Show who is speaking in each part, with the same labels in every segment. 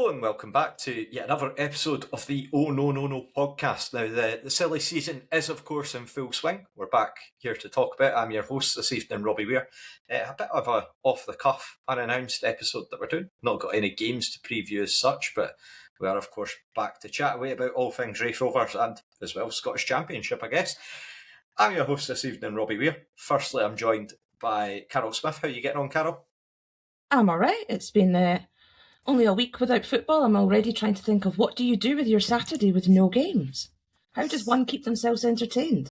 Speaker 1: Hello and welcome back to yet another episode of the Oh No No No podcast. Now the silly season is of course in full swing. We're back here to talk about it. I'm your host this evening, Robbie Weir. A bit of a off the cuff, unannounced episode that we're doing. Not got any games to preview as such, but we are of course back to chat away about all things Raith Rovers and as well Scottish Championship, I guess. I'm your host this evening, Robbie Weir. Firstly, I'm joined by Carol Smith. How are you getting on, Carol?
Speaker 2: I'm alright. It's been only a week without football. I'm already trying to think of what do you do with your Saturday with no games? How does one keep themselves entertained?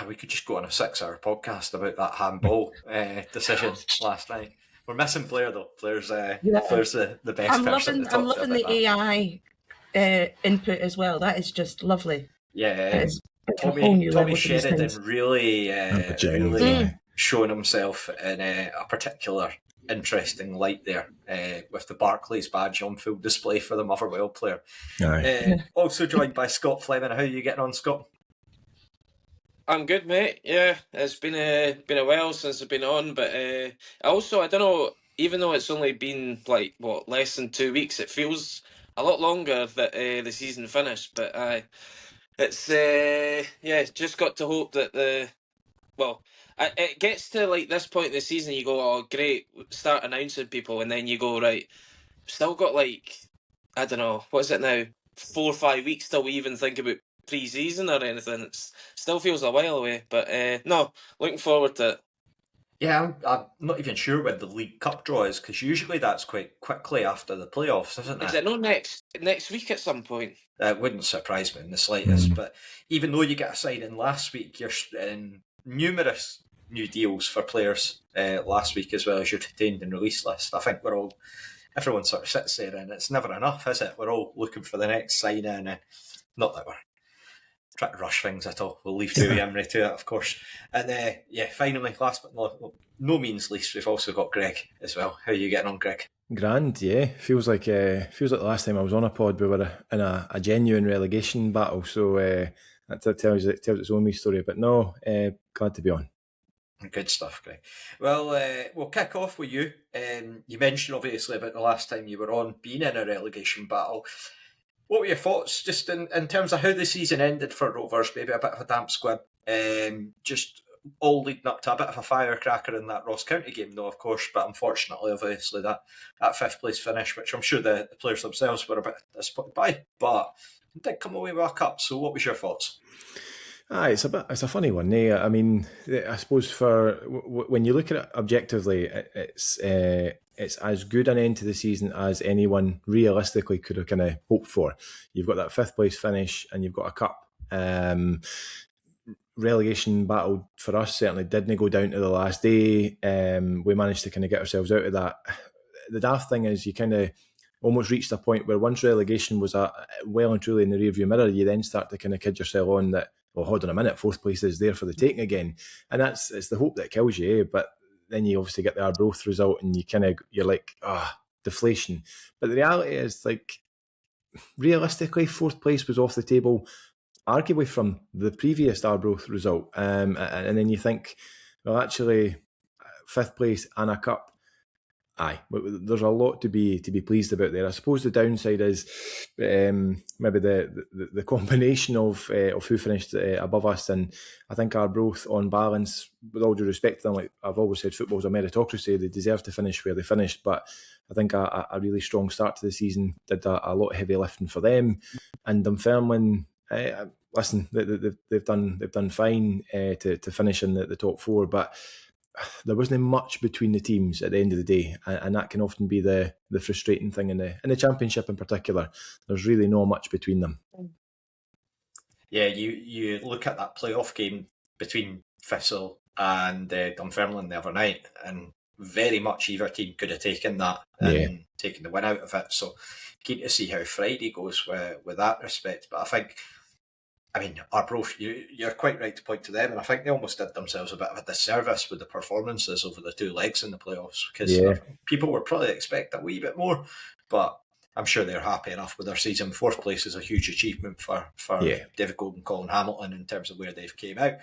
Speaker 1: We could just go on a 6-hour podcast about that handball decision last night. We're missing Blair though. Blair's the best person to talk
Speaker 2: I'm loving
Speaker 1: about
Speaker 2: the
Speaker 1: that.
Speaker 2: AI input as well. That is just lovely.
Speaker 1: Yeah, Tommy Sheridan really showing himself in a particular interesting light there with the Barclays badge on full display for the Motherwell player. Also joined by Scott Fleming. How are you getting on, Scott?
Speaker 3: I'm good, mate. Yeah, it's been a while since I've been on, but I don't know, even though it's only been less than 2 weeks, it feels a lot longer that the season finished. But it's just got to hope that it gets to this point in the season, you go, oh great, start announcing people, and then you go, right, still got I don't know, what is it now, 4 or 5 weeks till we even think about pre-season or anything. It still feels a while away, but no, looking forward to it.
Speaker 1: Yeah, I'm not even sure when the League Cup draw is, because usually that's quite quickly after the playoffs, isn't it?
Speaker 3: Is it not next week at some point?
Speaker 1: It wouldn't surprise me in the slightest, but even though you get a signing last week, you're in numerous new deals for players last week as well as your retained and release list. I think everyone sort of sits there and it's never enough, is it? We're all looking for the next signing, and not that we're trying to rush things at all. We'll leave Dewey Emery to it, of course. And finally, last but no means least, we've also got Greg as well. How are you getting on, Greg?
Speaker 4: Grand, yeah. Feels like the last time I was on a pod we were in a genuine relegation battle, so that tells its own wee story. But no, glad to be on.
Speaker 1: Good stuff, Greg. Well, we'll kick off with you. You mentioned obviously about the last time you were on being in a relegation battle. What were your thoughts just in terms of how the season ended for Rovers? Maybe a bit of a damp squib. Just all leading up to a bit of a firecracker in that Ross County game, though, of course. But unfortunately, obviously, that fifth place finish, which I'm sure the players themselves were a bit disappointed by, but did come away with a cup. So what was your thoughts?
Speaker 4: It's a funny one. I mean, I suppose when you look at it objectively, it's as good an end to the season as anyone realistically could have kind of hoped for. You've got that fifth place finish and you've got a cup. Relegation battle for us certainly didn't go down to the last day. We managed to kind of get ourselves out of that. The daft thing is you kind of almost reached a point where once relegation was well and truly in the rearview mirror, you then start to kind of kid yourself on that, well, hold on a minute, fourth place is there for the taking again. And it's the hope that kills you, eh? But then you obviously get the Arbroath result and you're like, deflation. But the reality is, realistically, fourth place was off the table, arguably from the previous Arbroath result. And then you think, well, actually, fifth place and a cup, there's a lot to be pleased about there. I suppose the downside is maybe the combination of who finished above us, and I think Arbroath, on balance, with all due respect to them, like I've always said, football's a meritocracy. They deserve to finish where they finished, but I think a really strong start to the season did a lot of heavy lifting for them. And Dunfermline, listen, they've done fine to finish in the top four, but there wasn't much between the teams at the end of the day, and that can often be the frustrating thing in the Championship in particular. There's really not much between them.
Speaker 1: Yeah, you look at that playoff game between Thistle and Dunfermline the other night, and very much either team could have taken that and taken the win out of it. So keen to see how Friday goes with that respect. But I mean, Arbroath, you're quite right to point to them, and I think they almost did themselves a bit of a disservice with the performances over the two legs in the playoffs, because people were probably expecting a wee bit more, but I'm sure they're happy enough with their season. Fourth place is a huge achievement for David Gold and Colin Hamilton in terms of where they've came out.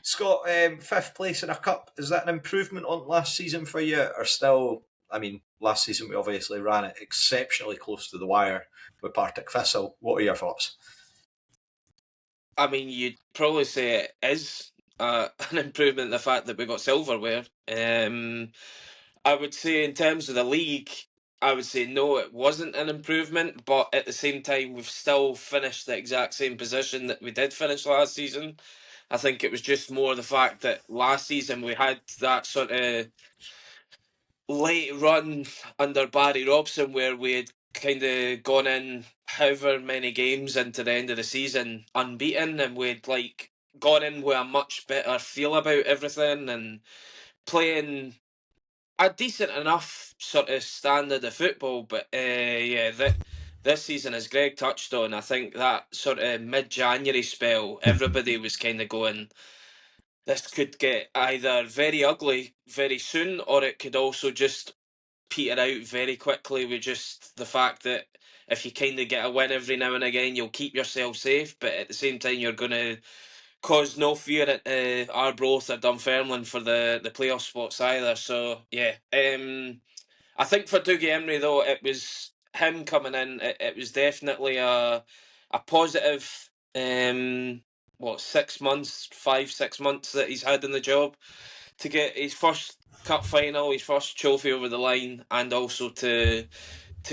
Speaker 1: Scott, fifth place in a cup, is that an improvement on last season for you, or still I mean, last season we obviously ran it exceptionally close to the wire with Partick Thistle. What are your thoughts?
Speaker 3: I mean, you'd probably say it is an improvement, the fact that we got silverware. I would say in terms of the league, I would say no, it wasn't an improvement, but at the same time, we've still finished the exact same position that we did finish last season. I think it was just more the fact that last season we had that sort of late run under Barry Robson where we had kind of gone in however many games into the end of the season unbeaten, and we'd like gone in with a much better feel about everything and playing a decent enough sort of standard of football. But this season, as Greg touched on, I think that sort of mid-January spell, everybody was kind of going, this could get either very ugly very soon, or it could also just peter out very quickly with just the fact that if you kind of get a win every now and again, you'll keep yourself safe, but at the same time, you're going to cause no fear at Arbroath or Dunfermline for the playoff spots either. So, yeah. I think for Dougie Emery, though, it was him coming in. It was definitely a positive, 6 months, 5-6 months that he's had in the job to get his first cup final, his first trophy over the line, and also to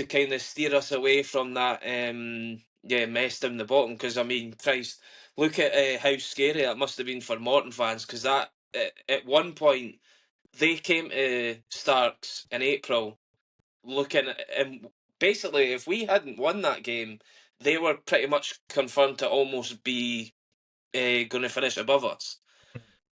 Speaker 3: kind of steer us away from that mess down the bottom. Because I mean, Christ, look at how scary that must have been for Morton fans. Because that at one point they came to Starks in April, looking at, and basically if we hadn't won that game, they were pretty much confirmed to almost be going to finish above us.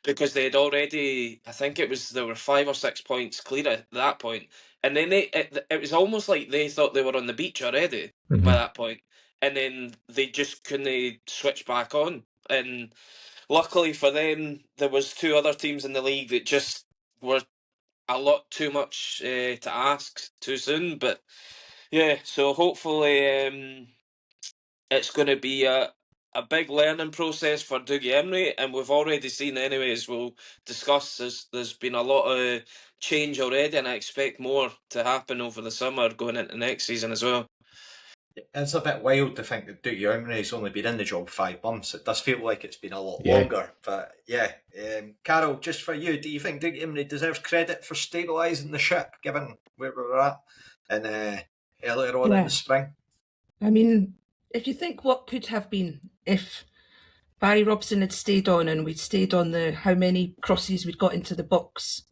Speaker 3: Because they had already, I think they were 5 or 6 points clear at that point, and then it was almost like they thought they were on the beach already by that point, and then they just couldn't switch back on. And luckily for them, there was 2 other teams in the league that just were a lot too much to ask too soon. But yeah, so hopefully it's going to be a big learning process for Dougie Emery, and we've already seen anyway, as we'll discuss, there's been a lot of change already, and I expect more to happen over the summer going into next season as well.
Speaker 1: It's a bit wild to think that Dougie Emery's only been in the job 5 months. It does feel like it's been a lot longer. But yeah, Carol, just for you, do you think Dougie Emery deserves credit for stabilising the ship, given where we were at and earlier on in the spring?
Speaker 2: I mean, if you think what could have been if Barry Robson had stayed on and we'd stayed on the how many crosses we'd got into the box,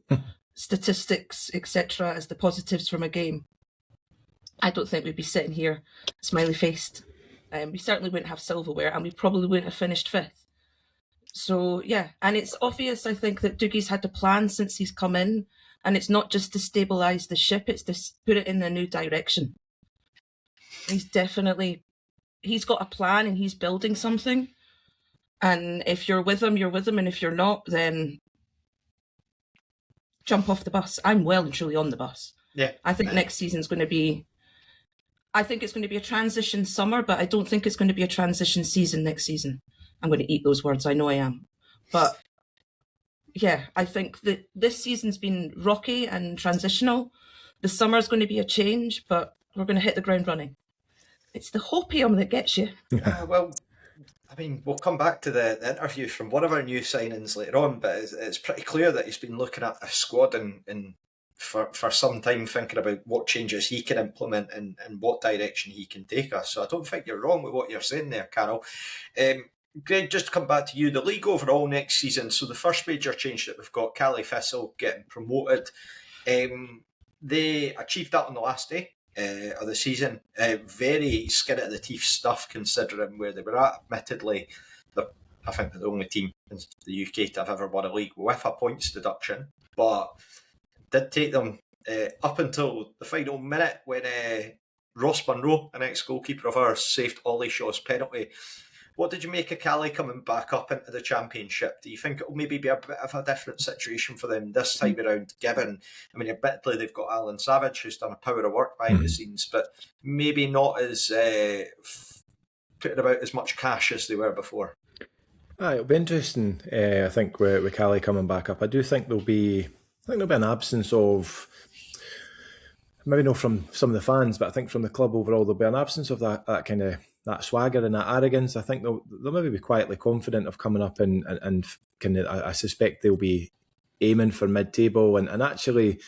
Speaker 2: statistics, etc., as the positives from a game, I don't think we'd be sitting here smiley-faced. We certainly wouldn't have silverware, and we probably wouldn't have finished 5th. So, yeah, and it's obvious, I think, that Dougie's had a plan since he's come in, and it's not just to stabilise the ship, it's to put it in a new direction. He's got a plan and he's building something. And if you're with him, you're with him. And if you're not, then jump off the bus. I'm well and truly on the bus.
Speaker 1: Yeah.
Speaker 2: I think next season's going to be... I think it's going to be a transition summer, but I don't think it's going to be a transition season next season. I'm going to eat those words. I know I am. But yeah, I think that this season's been rocky and transitional. The summer's going to be a change, but we're going to hit the ground running. It's the hopium that gets you.
Speaker 1: Well, I mean, we'll come back to the interview from one of our new signings later on, but it's pretty clear that he's been looking at a squad and for some time, thinking about what changes he can implement and what direction he can take us. So I don't think you're wrong with what you're saying there, Carol. Greg, just to come back to you, the league overall next season, so the first major change that we've got, Caley Thistle getting promoted. They achieved that on the last day of the season. Very skin of the teeth stuff considering where they were at. Admittedly, I think they're the only team in the UK to have ever won a league with a points deduction, but did take them up until the final minute when Ross Munro, an ex-goalkeeper of ours, saved Ollie Shaw's penalty. What did you make of Caley coming back up into the Championship? Do you think it'll maybe be a bit of a different situation for them this time around, given, I mean, admittedly they've got Alan Savage, who's done a power of work behind the scenes, but maybe not as putting about as much cash as they were before?
Speaker 4: It'll be interesting, I think, with Caley coming back up. I think there'll be an absence of maybe not from some of the fans, but I think from the club overall, there'll be an absence of that kind of that swagger and that arrogance. I think they'll maybe be quietly confident of coming up and kind of. I suspect they'll be aiming for mid-table and actually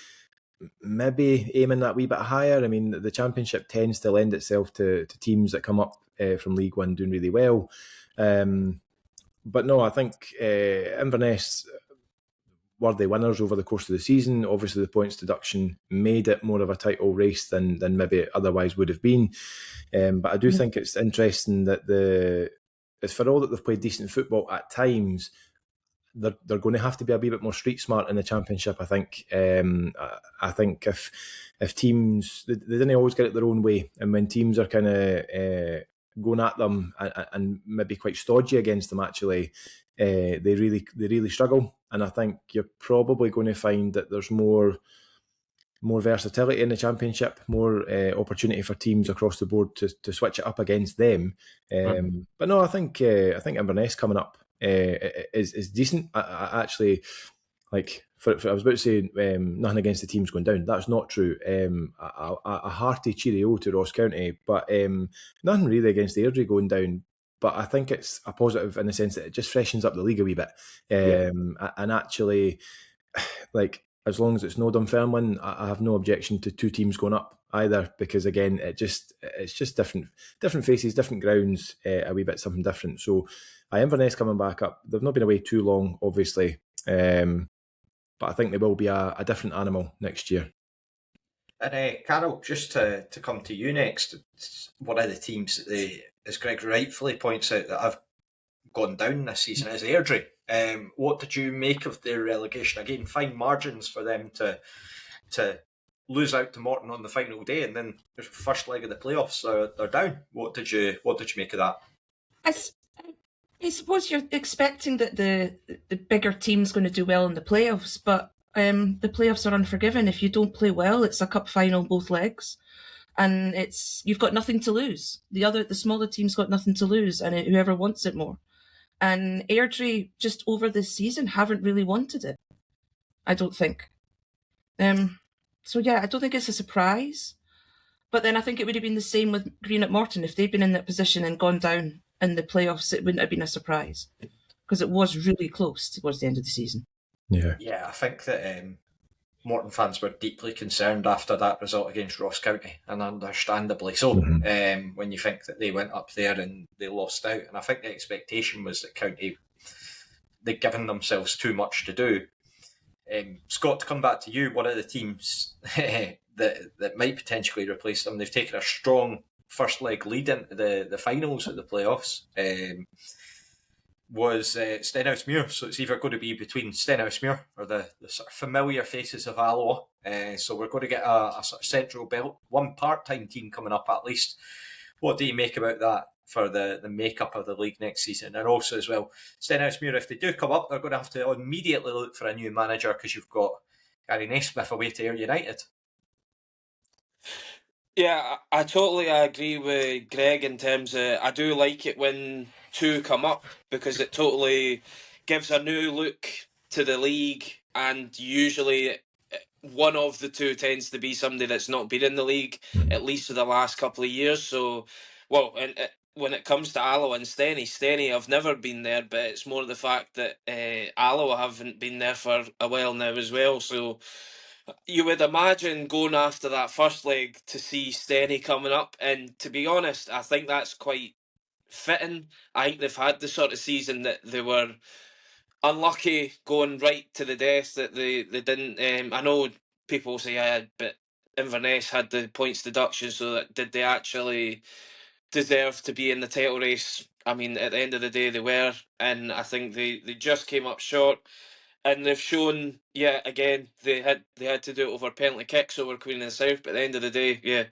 Speaker 4: maybe aiming that wee bit higher. I mean, the Championship tends to lend itself to teams that come up from League One doing really well. But no, I think Inverness were they winners over the course of the season. Obviously, the points deduction made it more of a title race than maybe it otherwise would have been. But I do think it's interesting that as for all that they've played decent football at times, they're going to have to be a wee bit more street smart in the Championship. I think. I think if teams they didn't always get it their own way, and when teams are kind of going at them and maybe quite stodgy against them, actually, they really struggle. And I think you're probably going to find that there's more versatility in the Championship, more opportunity for teams across the board to switch it up against them. But no, I think Inverness coming up is decent. I actually like. I was about to say nothing against the teams going down. That's not true. A hearty cheerio to Ross County, but nothing really against Airdrie going down. But I think it's a positive in the sense that it just freshens up the league a wee bit. And actually, like, as long as it's no Dunfermline, I have no objection to two teams going up either, because again, it's just different faces, different grounds, a wee bit something different. So Inverness coming back up. They've not been away too long, obviously, but I think they will be a different animal next year.
Speaker 1: And Carol, just to come to you next, one of the teams that as Greg rightfully points out, that have gone down this season is Airdrie. What did you make of their relegation? Again, fine margins for them to lose out to Morton on the final day, and then the first leg of the playoffs, so they're down. What did you make of that?
Speaker 2: I suppose you're expecting that the bigger team's going to do well in the playoffs, but the playoffs are unforgiving. If you don't play well, it's a cup final both legs, and you've got nothing to lose. The smaller team's got nothing to lose, and whoever wants it more. And Airdrie, just over this season, haven't really wanted it, I don't think. So yeah, I don't think it's a surprise. But then I think it would have been the same with Green at Morton. If they'd been in that position and gone down in the playoffs, it wouldn't have been a surprise, because it was really close towards the end of the season.
Speaker 1: Yeah, I think that Morton fans were deeply concerned after that result against Ross County, and understandably so, when you think that they went up there and they lost out. And I think the expectation was that County, they'd given themselves too much to do. Scott, to come back to you, one of the teams that might potentially replace them, they've taken a strong first leg lead into the finals of the playoffs, was Stenhousemuir. So it's either going to be between Stenhousemuir or the sort of familiar faces of Alloa. So we're going to get a sort of central belt, one part-time team coming up at least. What do you make about that for the makeup of the league next season? And also as well, Stenhousemuir, if they do come up, they're going to have to immediately look for a new manager, because you've got Gary Naismith away to Ayr United.
Speaker 3: Yeah, I totally agree with Greg in terms of, I do like it when two come up, because it totally gives a new look to the league, and usually one of the two tends to be somebody that's not been in the league, at least for the last couple of years. So, well, and when it comes to Alloa and Steny, I've never been there, but it's more the fact that Alloa haven't been there for a while now as well. So you would imagine going after that first leg to see Steny coming up, and to be honest, I think that's quite fitting. I think they've had the sort of season that they were unlucky going right to the death, that they didn't. I know people say, yeah, but Inverness had the points deduction, so that did they actually deserve to be in the title race? I mean, at the end of the day, they were, and I think they just came up short. And they've shown, yeah, again, they had to do it over penalty kicks over Queen of the South. But at the end of the day, yeah,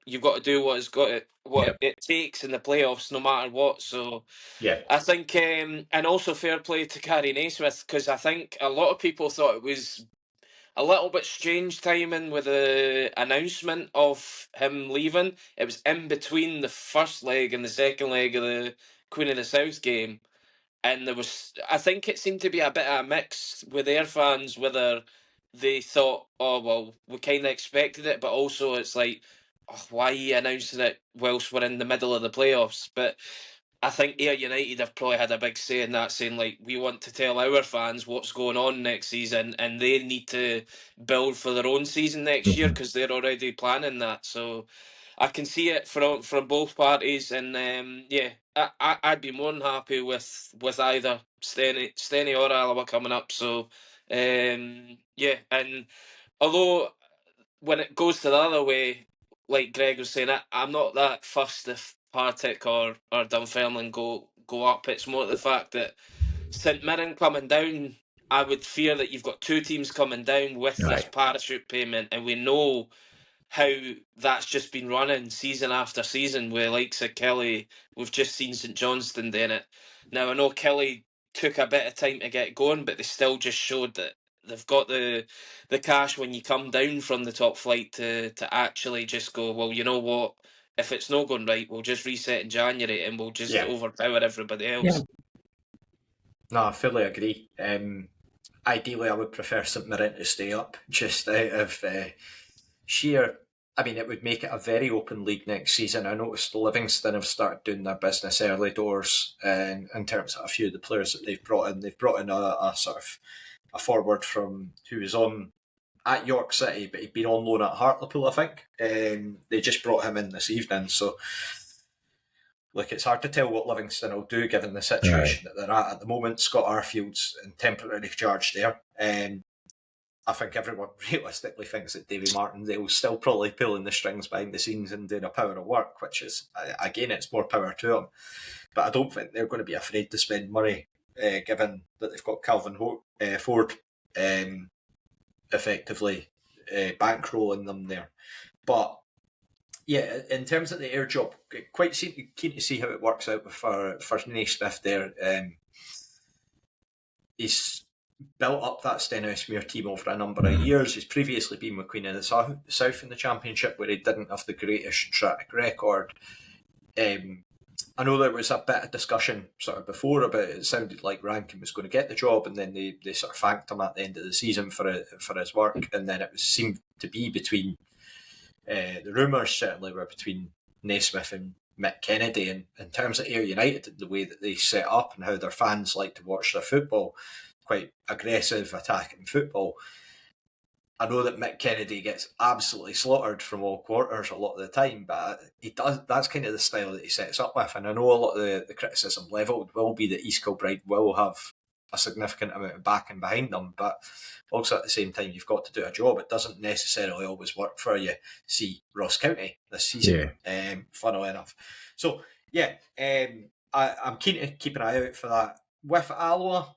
Speaker 3: you've got to do what it takes in the playoffs, no matter what. So
Speaker 1: yeah,
Speaker 3: I think, and also fair play to Gary Naismith, because I think a lot of people thought it was a little bit strange timing with the announcement of him leaving. It was in between the first leg and the second leg of the Queen of the South game. And I think it seemed to be a bit of a mix with their fans, whether they thought, oh, well, we kind of expected it, but also it's like, oh, why are you announcing it whilst we're in the middle of the playoffs? But I think Ayr United have probably had a big say in that, saying, like, we want to tell our fans what's going on next season, and they need to build for their own season next year because they're already planning that. So I can see it from both parties, and I'd be more than happy with either Steny or Alloa coming up. So and although when it goes to the other way, like Greg was saying, I'm not that fussed if Partick or Dunfermline go up. It's more the fact that St Mirren coming down, I would fear that you've got two teams coming down with this parachute payment, and we know how that's just been running season after season with likes of Kelly. We've just seen St Johnstone doing it. Now, I know Kelly took a bit of time to get going, but they still just showed that they've got the cash when you come down from the top flight to actually just go, well, you know what? If it's not going right, we'll just reset in January and we'll just overpower everybody else.
Speaker 2: Yeah.
Speaker 1: No, I fully agree. Ideally, I would prefer St Mirren to stay up, just out of sheer... I mean, it would make it a very open league next season. I noticed Livingston have started doing their business early doors in terms of a few of the players that they've brought in. They've brought in a sort of a forward from who was on at York City, but he'd been on loan at Hartlepool, I think. They just brought him in this evening. So, look, it's hard to tell what Livingston will do given the situation that they're at the moment. Scott Arfield's in temporary charge there. I think everyone realistically thinks that Davy Martindale will still probably pulling the strings behind the scenes and doing a power of work, which is, again, it's more power to him. But I don't think they're going to be afraid to spend money, given that they've got Calvin Ford effectively bankrolling them there. But yeah, in terms of the Ayr job, quite keen to see how it works out for Naismith there. He's built up that Stenhousemuir team over a number of years. He's previously been with Queen of the South in the Championship, where he didn't have the greatest track record. I know there was a bit of discussion sort of before about it sounded like Rankin was going to get the job, and then they sort of thanked him at the end of the season for his work, and then it seemed to be between the rumours certainly were between Naismith and Mick Kennedy, and in terms of Ayr United, the way that they set up and how their fans like to watch their football, quite aggressive attacking football. I know that Mick Kennedy gets absolutely slaughtered from all quarters a lot of the time, but he does. That's kind of the style that he sets up with. And I know a lot of the criticism levelled will be that East Kilbride will have a significant amount of backing behind them, but also at the same time, you've got to do a job. It doesn't necessarily always work for you. See Ross County this season, funnily enough. So, I'm keen to keep an eye out for that. With Alloa,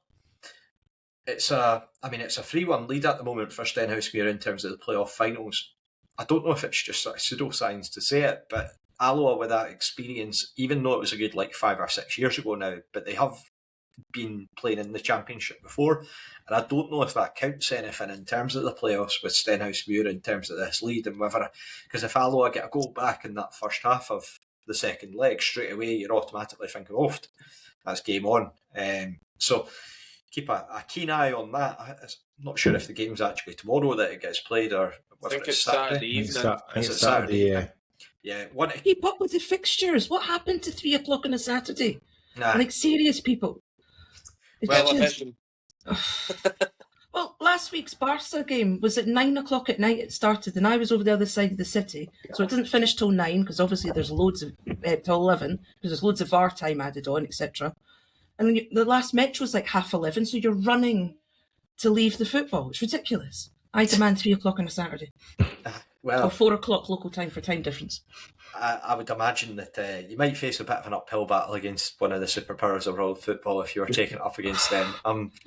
Speaker 1: it's a 3-1 lead at the moment for Stenhousemuir in terms of the playoff finals. I don't know if it's just sort of pseudoscience to say it, but Alloa with that experience, even though it was a good 5 or 6 years ago now, but they have been playing in the Championship before, and I don't know if that counts anything in terms of the playoffs with Stenhousemuir in terms of this lead, and whether, because if Alloa get a goal back in that first half of the second leg, straight away you're automatically thinking, oh, that's game on. So keep a keen eye on that. I'm not sure if the game's actually tomorrow that it gets played, or whether it's Saturday evening.
Speaker 4: It's Saturday,
Speaker 1: yeah.
Speaker 2: Keep up with the fixtures. What happened to 3 o'clock on a Saturday?
Speaker 1: Nah.
Speaker 2: Serious people. Well, last week's Barca game was at 9 o'clock at night. It started, and I was over the other side of the city, so it doesn't finish till 9 because obviously there's loads of till 11 because there's loads of VAR time added on, etc. And then the last match was 11:30, so you're running to leave the football. It's ridiculous. I demand 3 o'clock on a Saturday. Or 4 o'clock local time for time difference.
Speaker 1: I would imagine that you might face a bit of an uphill battle against one of the superpowers of world football if you were taking it up against them.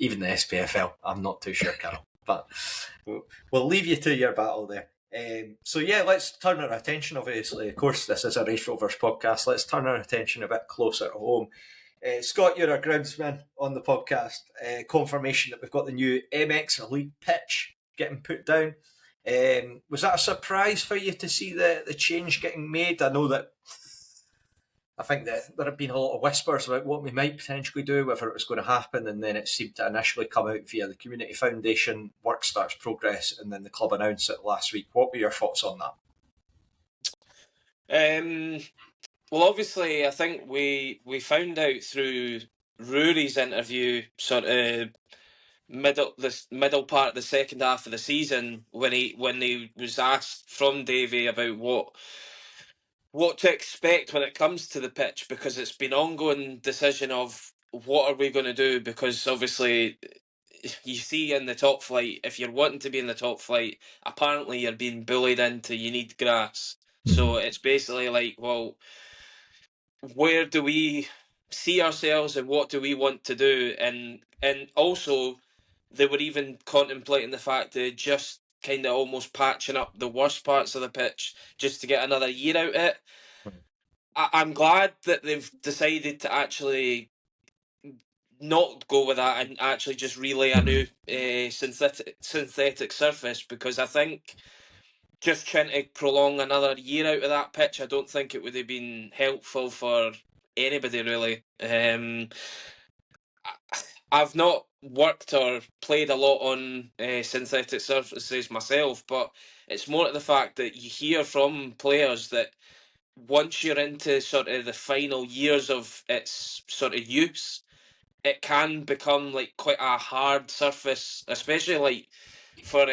Speaker 1: Even the SPFL, I'm not too sure, Carol. But we'll leave you to your battle there. Let's turn our attention, obviously. Of course, this is a Race Rovers podcast. Let's turn our attention a bit closer to home. Scott, you're a groundsman on the podcast. Confirmation that we've got the new MX Elite pitch getting put down. Was that a surprise for you to see the change getting made? I know that I think that there have been a lot of whispers about what we might potentially do, whether it was going to happen, and then it seemed to initially come out via the Community Foundation. Work starts progress, and then the club announced it last week. What were your thoughts on
Speaker 3: that? Well, obviously, I think we found out through Rory's interview, sort of middle part of the second half of the season, when he was asked from Davy about what to expect when it comes to the pitch, because it's been ongoing decision of what are we going to do, because obviously you see in the top flight, if you're wanting to be in the top flight, apparently you're being bullied into you need grass. So it's basically like, well, where do we see ourselves and what do we want to do? And also they were even contemplating the fact that just kind of almost patching up the worst parts of the pitch just to get another year out of it. I'm glad that they've decided to actually not go with that and actually just relay a new synthetic surface, because I think just trying to prolong another year out of that pitch, I don't think it would have been helpful for anybody, really. I've not worked or played a lot on synthetic surfaces myself, but it's more to the fact that you hear from players that once you're into sort of the final years of its sort of use, it can become like quite a hard surface, especially like for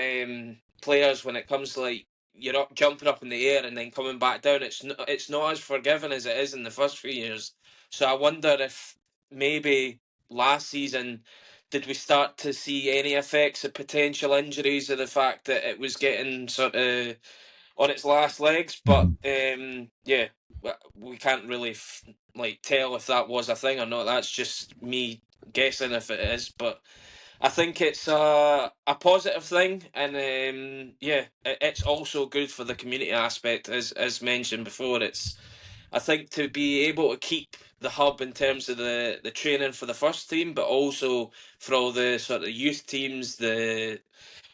Speaker 3: players when it comes to like you're up jumping up in the air and then coming back down. It's not as forgiving as it is in the first few years. So I wonder if maybe last season did we start to see any effects of potential injuries, of the fact that it was getting sort of on its last legs. But yeah, we can't really like tell if that was a thing or not. That's just me guessing if it is, but I think it's a positive thing, and yeah, it's also good for the community aspect, as mentioned before. It's, I think, to be able to keep the hub in terms of the training for the first team, but also for all the sort of youth teams,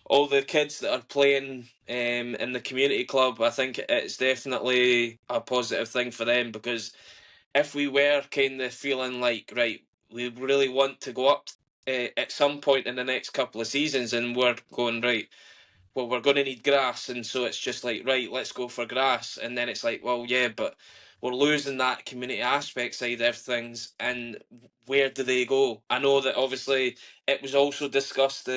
Speaker 3: all the kids that are playing in the community club. I think it's definitely a positive thing for them, because if we were kind of feeling like, right, we really want to go up at some point in the next couple of seasons, and we're going, right, well, we're going to need grass, and so it's just like, right, let's go for grass, and then it's like, well, yeah, but we're losing that community aspect side of things, and where do they go? I know that obviously it was also discussed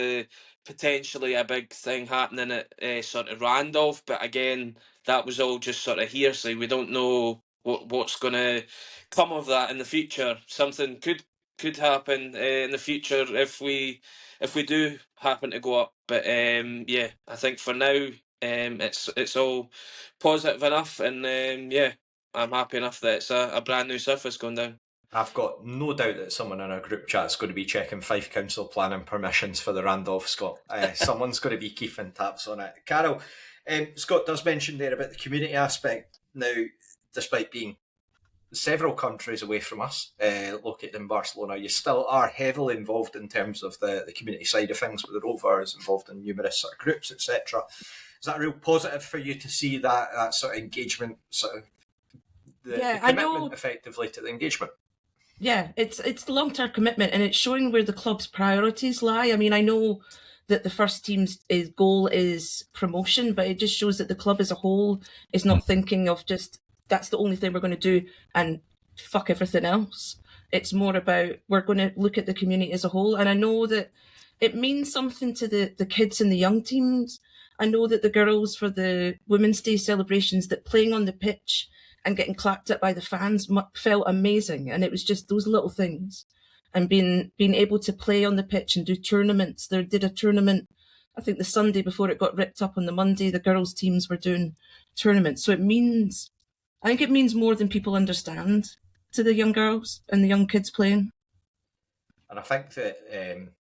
Speaker 3: potentially a big thing happening at sort of Randolph, but again, that was all just sort of hearsay. We don't know what's going to come of that in the future. Something could happen in the future if we do happen to go up. But yeah, I think for now it's all positive enough, and yeah, I'm happy enough that it's a brand new surface going down.
Speaker 1: I've got no doubt that someone in our group chat is going to be checking Fife Council planning permissions for the Randolph, Scott. Someone's going to be keeping tabs on it. Carol, Scott does mention there about the community aspect. Now, despite being several countries away from us, located in Barcelona, you still are heavily involved in terms of the community side of things, with the Rovers, involved in numerous sort of groups, etc. Is that a real positive for you to see that sort of engagement, sort of the commitment effectively to the engagement?
Speaker 2: Yeah, it's the long-term commitment, and it's showing where the club's priorities lie. I mean, I know that the first team's goal is promotion, but it just shows that the club as a whole is not thinking of just, that's the only thing we're going to do and fuck everything else. It's more about, we're going to look at the community as a whole. And I know that it means something to the kids and the young teams. I know that the girls, for the Women's Day celebrations, that playing on the pitch and getting clapped at by the fans felt amazing. And it was just those little things. And being able to play on the pitch and do tournaments. They did a tournament, I think the Sunday before it got ripped up on the Monday, the girls' teams were doing tournaments. So I think it means more than people understand to the young girls and the young kids playing.
Speaker 1: And I think that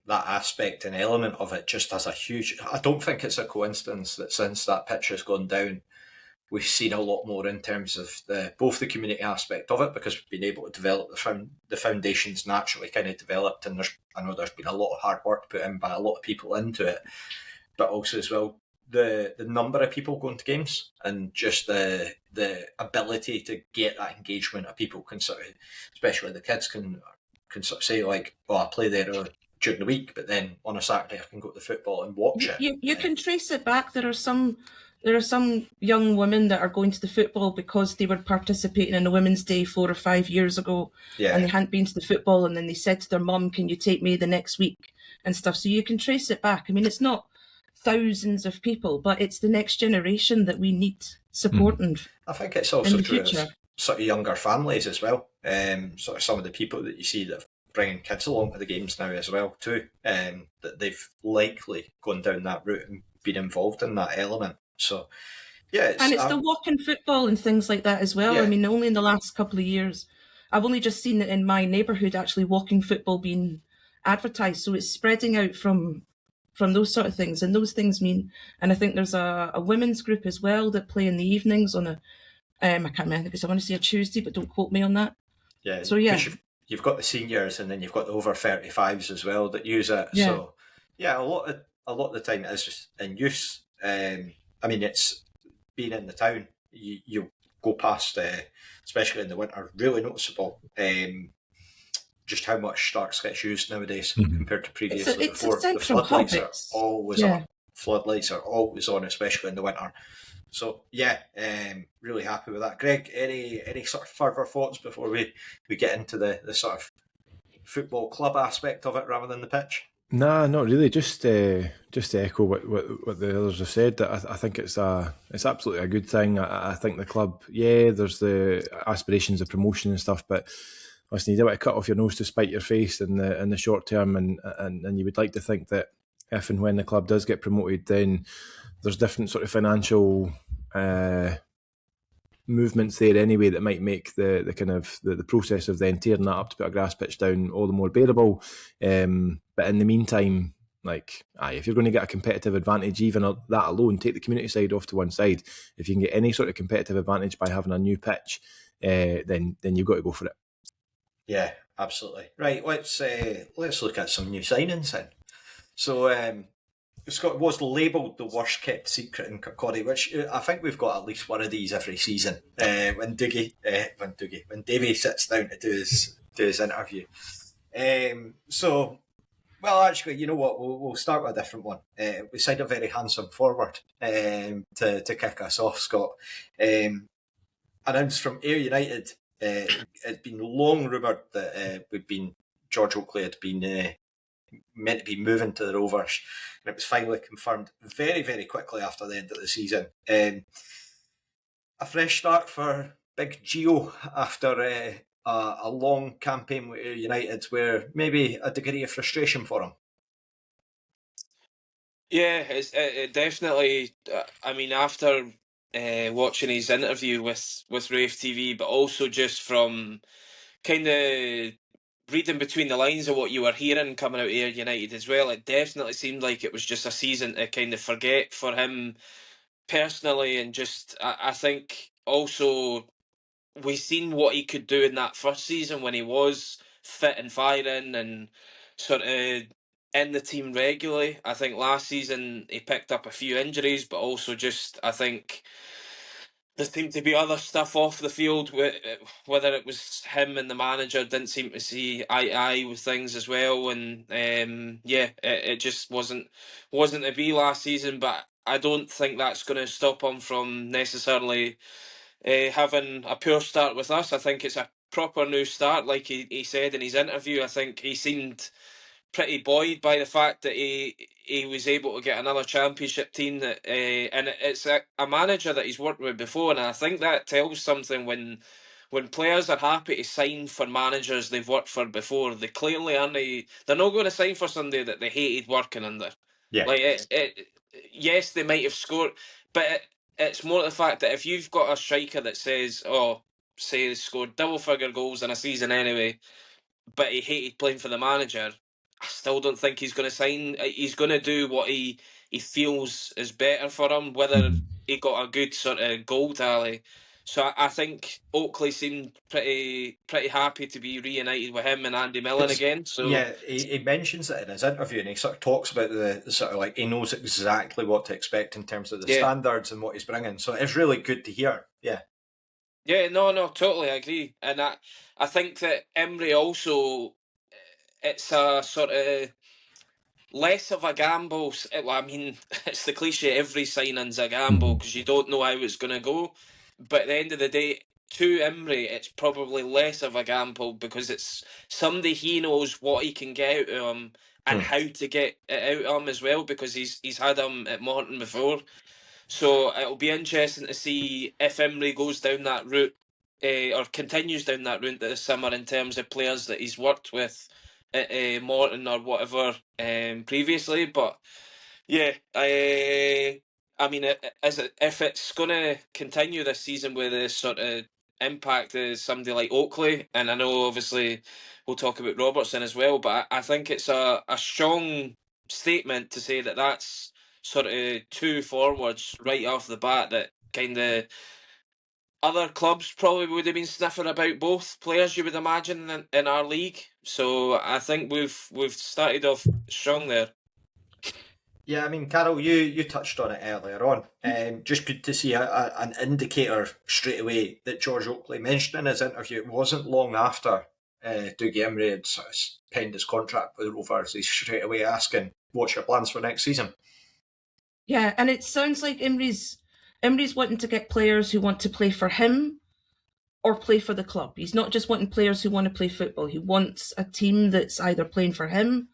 Speaker 1: that aspect and element of it just has a huge... I don't think it's a coincidence that since that pitch has gone down, we've seen a lot more in terms of both the community aspect of it, because we've been able to develop the foundations naturally kind of developed, and I know there's been a lot of hard work put in by a lot of people into it, but also as well the number of people going to games and just the ability to get that engagement of people can sort of, especially the kids can sort of say like, well, I play there during the week, but then on a Saturday I can go to the football and watch it.
Speaker 2: You can trace it back. There are some young women that are going to the football because they were participating in a Women's Day 4 or 5 years ago, and they hadn't been to the football, and then they said to their mum, "Can you take me the next week?" and stuff. So you can trace it back. I mean, it's not thousands of people, but it's the next generation that we need supporting.
Speaker 1: I think it's also true of sort of younger families as well. Sort of some of the people that you see that are bringing kids along to the games now as well too, that they've likely gone down that route and been involved in that element. So, yeah.
Speaker 2: It's the walking football and things like that as well. Yeah. I mean, only in the last couple of years, I've only just seen it in my neighbourhood, actually, walking football being advertised. So it's spreading out from those sort of things. And those things mean, and I think there's a women's group as well that play in the evenings on a, I can't remember because I want to say a Tuesday, but don't quote me on that. Yeah. So, yeah.
Speaker 1: You've got the seniors and then you've got the over 35s as well that use it. Yeah. So, yeah, a lot of the time it is just in use. I mean, it's being in the town. You go past, especially in the winter, really noticeable just how much Starks gets used nowadays compared to previously.
Speaker 2: It's before. The floodlights
Speaker 1: are always on. Floodlights are always on, especially in the winter. So yeah, really happy with that. Greg, any sort of further thoughts before we get into the sort of football club aspect of it rather than the pitch?
Speaker 4: Nah, not really. Just to echo what the others have said. I think it's absolutely a good thing. I think the club, there's the aspirations of promotion and stuff, but listen, you don't want to cut off your nose to spite your face in the short term, and you would like to think that if and when the club does get promoted, then there's different sort of financial movements there anyway that might make the kind of the process of then tearing that up to put a grass pitch down all the more bearable. But in the meantime, if you're going to get a competitive advantage, even that alone, take the community side off to one side. If you can get any sort of competitive advantage by having a new pitch, then you've got to go for it.
Speaker 1: Yeah, absolutely. Right, let's look at some new signings then. So Scott was labelled the worst kept secret in Kirkcaldy, which I think we've got at least one of these every season. When Davey sits down to do his interview. Well, actually, you know what? We'll start with a different one. We signed a very handsome forward to kick us off, Scott. Announced from Ayr United. It's been long rumoured that George Oakley had been meant to be moving to the Rovers, and it was finally confirmed very, very quickly after the end of the season. A fresh start for Big Gio after a long campaign with United, where maybe a degree of frustration for him.
Speaker 3: Yeah, it definitely. I mean, after watching his interview with Rave TV, but also just from kind of reading between the lines of what you were hearing coming out of Ayr United as well, it definitely seemed like it was just a season to kind of forget for him personally, and just I think also we seen what he could do in that first season when he was fit and firing and sort of in the team regularly. I think last season he picked up a few injuries, but also just I think there seemed to be other stuff off the field, whether it was him and the manager didn't seem to see eye to eye with things as well, and it just wasn't to be last season. But I don't think that's going to stop him from necessarily having a poor start with us. I think it's a proper new start, like he said in his interview. I think he seemed pretty buoyed by the fact that he was able to get another championship team that and it's a manager that he's worked with before, and I think that tells something when players are happy to sign for managers they've worked for before. They clearly aren't. They're not going to sign for somebody that they hated working under.
Speaker 1: Yeah.
Speaker 3: Yes, they might have scored, but it's more the fact that if you've got a striker that says, say they scored double-figure goals in a season anyway, but he hated playing for the manager, I still don't think he's going to sign. He's going to do what he feels is better for him, whether he got a good sort of goal tally. So I think Oakley seemed pretty happy to be reunited with him and Andy Millen again. So
Speaker 1: yeah, he mentions it in his interview, and he sort of talks about the sort of like he knows exactly what to expect in terms of the standards and what he's bringing. So it's really good to hear. Yeah.
Speaker 3: Yeah, no, totally agree. And I think that Emery also, it's a sort of less of a gamble. Well, I mean, it's the cliche, every signing's a gamble because you don't know how it's going to go. But at the end of the day, to Emery, it's probably less of a gamble because it's somebody he knows what he can get out of him and how to get it out of him as well, because he's had him at Morton before. So it'll be interesting to see if Emery goes down that route or continues down that route this summer in terms of players that he's worked with at Morton or whatever previously. But yeah, I mean, if it's going to continue this season with this sort of impact as somebody like Oakley, and I know obviously we'll talk about Robertson as well, but I think it's a strong statement to say that that's sort of two forwards right off the bat that kind of other clubs probably would have been sniffing about both players, you would imagine, in our league. So I think we've started off strong there.
Speaker 1: Yeah, I mean, Carol, you touched on it earlier on. Just good to see an indicator straight away that George Oakley mentioned in his interview. It wasn't long after Dougie Emery had sort of penned his contract with the Rovers. He's straight away asking, what's your plans for next season?
Speaker 2: Yeah, and it sounds like Emery's wanting to get players who want to play for him or play for the club. He's not just wanting players who want to play football. He wants a team that's either playing for him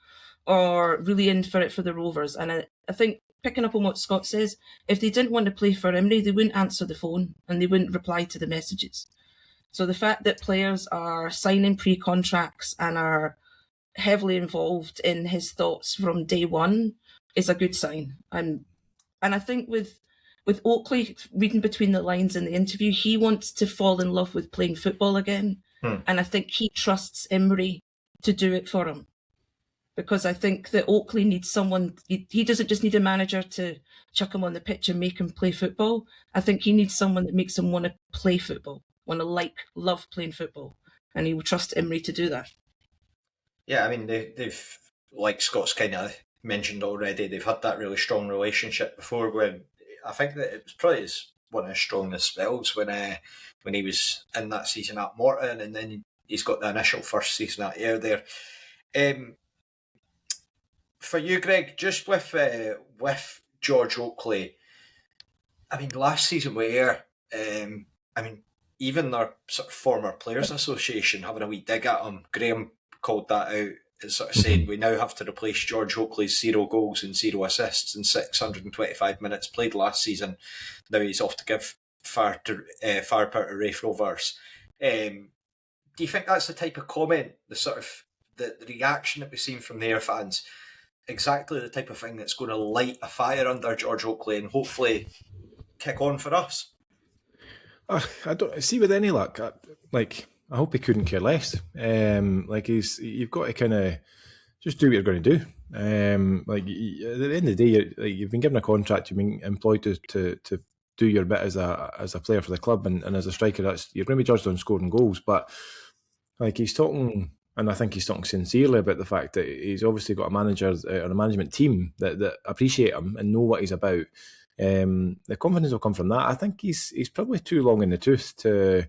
Speaker 2: or really in for it for the Rovers. And I think, picking up on what Scott says, if they didn't want to play for Emery, they wouldn't answer the phone and they wouldn't reply to the messages. So the fact that players are signing pre-contracts and are heavily involved in his thoughts from day one is a good sign. And I think with Oakley, reading between the lines in the interview, he wants to fall in love with playing football again. And I think he trusts Emery to do it for him. Because I think that Oakley needs someone, he doesn't just need a manager to chuck him on the pitch and make him play football. I think he needs someone that makes him want to play football, want to love playing football. And he will trust Emery to do that. Yeah,
Speaker 1: I mean, they've, like Scott's kind of mentioned already, they've had that really strong relationship before, when I think that it was probably one of his strongest spells when he was in that season at Morton, and then he's got the initial first season at Ayr there. For you, Greg, just with George Oakley, I mean, last season with Ayr, I mean, even their sort of former Players Association having a wee dig at him, Graham called that out, as sort of saying we now have to replace George Oakley's 0 goals and 0 assists in 625 minutes played last season. Now he's off to give far power to Rafe Rovers. Do you think that's the type of comment, the sort of the reaction that we've seen from their fans, exactly the type of thing that's going to light a fire under George Oakley and hopefully kick on for us?
Speaker 4: I don't see with any luck. I hope he couldn't care less. You've got to kind of just do what you're going to do. At the end of the day, you've been given a contract. You've been employed to do your bit as a player for the club, and as a striker, you're going to be judged on scoring goals. But he's talking, and I think he's talking sincerely about the fact that he's obviously got a manager or a management team that appreciate him and know what he's about. The confidence will come from that. I think he's probably too long in the tooth to.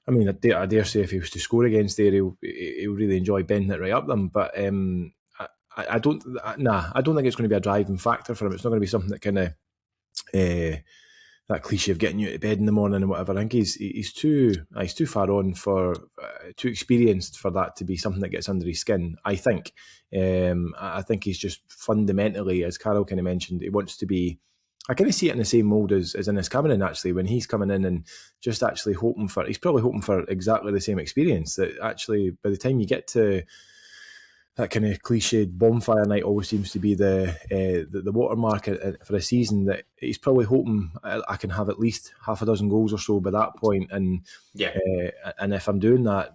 Speaker 4: I mean, I dare say if he was to score against there, he'll really enjoy bending it right up them. But I don't think it's going to be a driving factor for him. It's not going to be something that kind of that cliche of getting you out of bed in the morning and whatever. I think he's too far on for too experienced for that to be something that gets under his skin. I think he's just fundamentally, as Carol kind of mentioned, he wants to be. I kind of see it in the same mould as Innes Cameron, actually, when he's coming in and just actually he's probably hoping for exactly the same experience, that actually by the time you get to that kind of cliched bonfire night always seems to be the watermark for a season, that he's probably hoping I can have at least half a dozen goals or so by that point. And and if I'm doing that,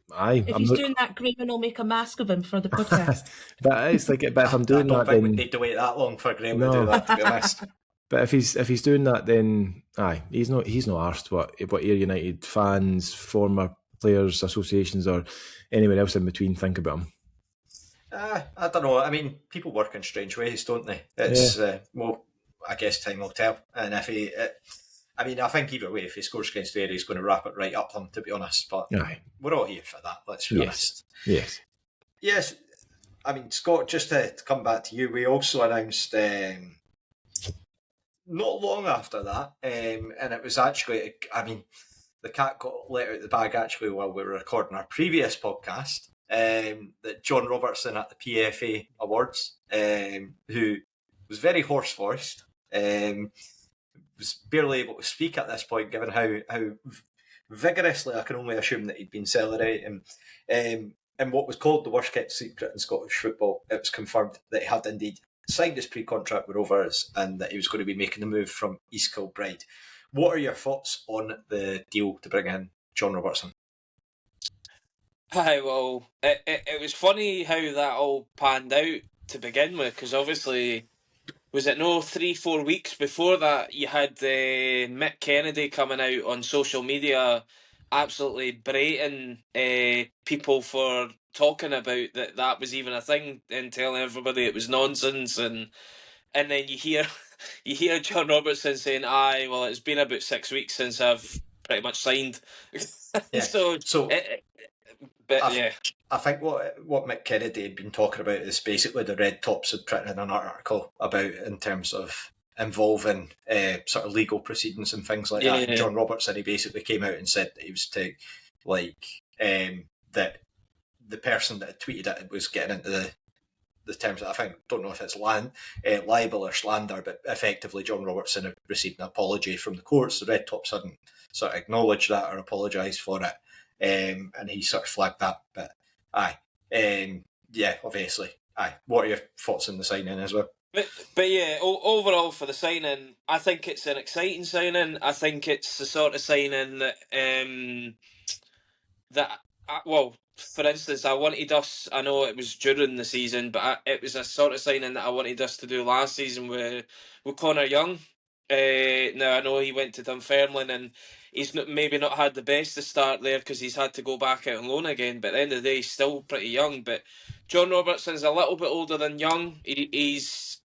Speaker 2: doing that, Graham will make a mask of him for the podcast.
Speaker 4: But if I'm doing that,
Speaker 1: then we need to wait that long for Graham to do that, to be honest.
Speaker 4: But if he's doing that, then he's not arsed what Ayr United fans, former players, associations, or anyone else in between think about him.
Speaker 1: I don't know. I mean, people work in strange ways, don't they? It's well, I guess time will tell. And if I think either way, if he scores against Ayr, he's going to wrap it right up him, to be honest. But we're all here for that. Let's be honest. Yes. I mean, Scott, just to come back to you, we also announced not long after that, and it was actually, the cat got let out of the bag actually while we were recording our previous podcast, that John Robertson at the PFA Awards, who was very hoarse-voiced, was barely able to speak at this point, given how vigorously I can only assume that he'd been celebrating. In what was called the worst-kept secret in Scottish football, it was confirmed that he had indeed signed his pre-contract with Rovers and that he was going to be making the move from East Kilbride. What are your thoughts on the deal to bring in John Robertson?
Speaker 3: Hi, well, it was funny how that all panned out to begin with, because obviously, was it 3-4 weeks before that, you had Mick Kennedy coming out on social media absolutely berating people for talking about that was even a thing and telling everybody it was nonsense, and then you hear John Robertson saying, well, it's been about 6 weeks since I've pretty much signed.
Speaker 1: I think what Mick Kennedy had been talking about is basically the Red Tops had printed an article about in terms of involving sort of legal proceedings and things like that. And John Robertson, he basically came out and said that he was to that the person that had tweeted it was getting into the terms that don't know if it's libel or slander, but effectively John Robertson had received an apology from the courts. The Red Tops hadn't sort of acknowledged that or apologised for it. And he sort of flagged that, but obviously, what are your thoughts on the signing as well?
Speaker 3: But yeah, overall for the signing, I think it's an exciting signing. I think it's the sort of signing that for instance, I wanted us. I know it was during the season, but it was a sort of signing that I wanted us to do last season with Connor Young. Now I know he went to Dunfermline and he's maybe not had the best to start there because he's had to go back out on loan again. But at the end of the day, he's still pretty young. But John Robertson's a little bit older than Young. He's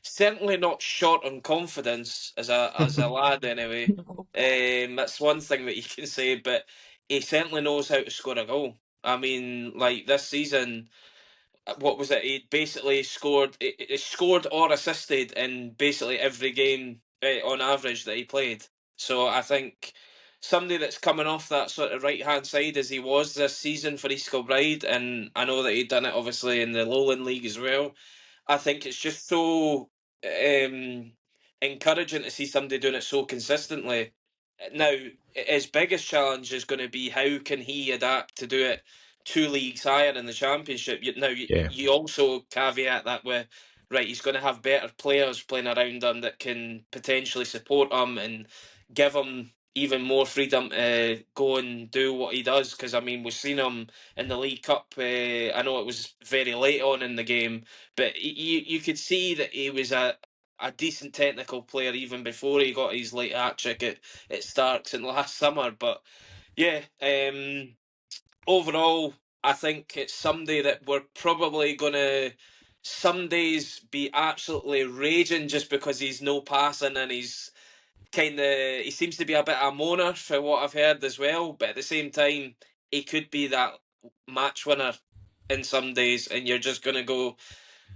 Speaker 3: certainly not short on confidence as a lad anyway. That's one thing that you can say. But he certainly knows how to score a goal. I mean, like this season, what was it? He basically scored or assisted in basically every game on average that he played. So I think somebody that's coming off that sort of right-hand side as he was this season for East Kilbride, and I know that he'd done it obviously in the Lowland League as well. I think it's just so encouraging to see somebody doing it so consistently. Now, his biggest challenge is going to be how can he adapt to do it 2 leagues higher in the Championship. You also caveat that with, right, he's going to have better players playing around him that can potentially support him and give him even more freedom to go and do what he does. Because, I mean, we've seen him in the League Cup. I know it was very late on in the game, but you could see that he was a decent technical player even before he got his late hat-trick at Starks in last summer. But, yeah, overall, I think it's somebody that we're probably going to some days be absolutely raging just because he's no passing and he seems to be a bit of a moaner for what I've heard as well. But at the same time, he could be that match winner in some days, and you're just going to go,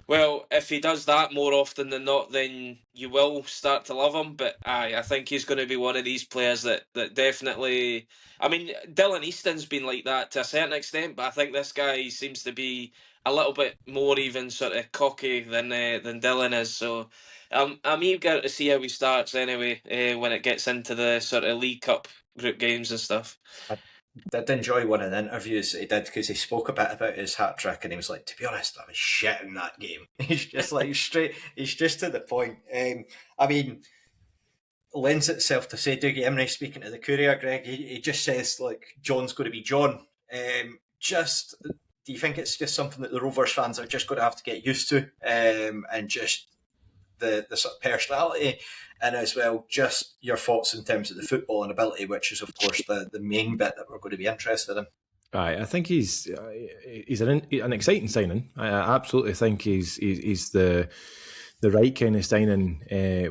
Speaker 3: well, if he does that more often than not, then you will start to love him. But I think he's going to be one of these players that Definitely... I mean, Dylan Easton's been like that to a certain extent, but I think this guy seems to be a little bit more even sort of cocky than Dylan is. So I'm eager to see how he starts anyway when it gets into the sort of League Cup group games and stuff.
Speaker 1: I did enjoy one of the interviews he did because he spoke a bit about his hat-trick and he was like, to be honest, I was shit in that game. He's just like straight, he's just to the point. I mean, lends itself to say Dougie Imrie speaking to the Courier, Greg. He just says, like, John's going to be John. Do you think it's just something that the Rovers fans are just going to have to get used to and just the sort of personality, and as well just your thoughts in terms of the football and ability, which is of course the main bit that we're going to be interested in.
Speaker 4: I think he's an exciting signing. I absolutely think he's the right kind of signing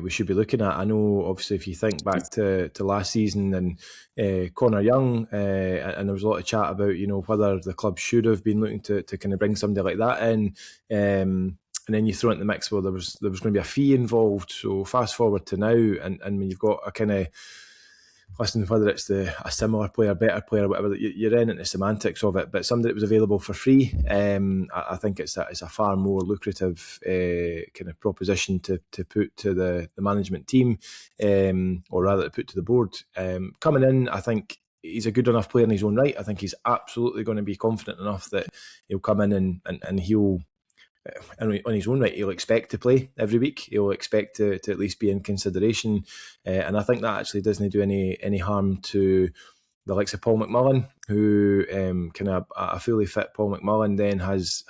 Speaker 4: we should be looking at. I know, obviously, if you think back to last season and Connor Young, and there was a lot of chat about, you know, whether the club should have been looking to kind of bring somebody like that in, and then you throw it in the mix where there was going to be a fee involved. So fast forward to now, and when you've got a kind of, listen, whether it's a similar player, better player, or whatever, you're in into semantics of it, but somebody that was available for free, I think it's a far more lucrative kind of proposition to put to the management team, or rather to put to the board. Coming in, I think he's a good enough player in his own right. I think he's absolutely going to be confident enough that he'll come in and he'll, on his own right, he'll expect to play every week. He'll expect to at least be in consideration, and I think that actually doesn't do any harm to the likes of Paul McMullen, who kind of a fully fit Paul McMullen then has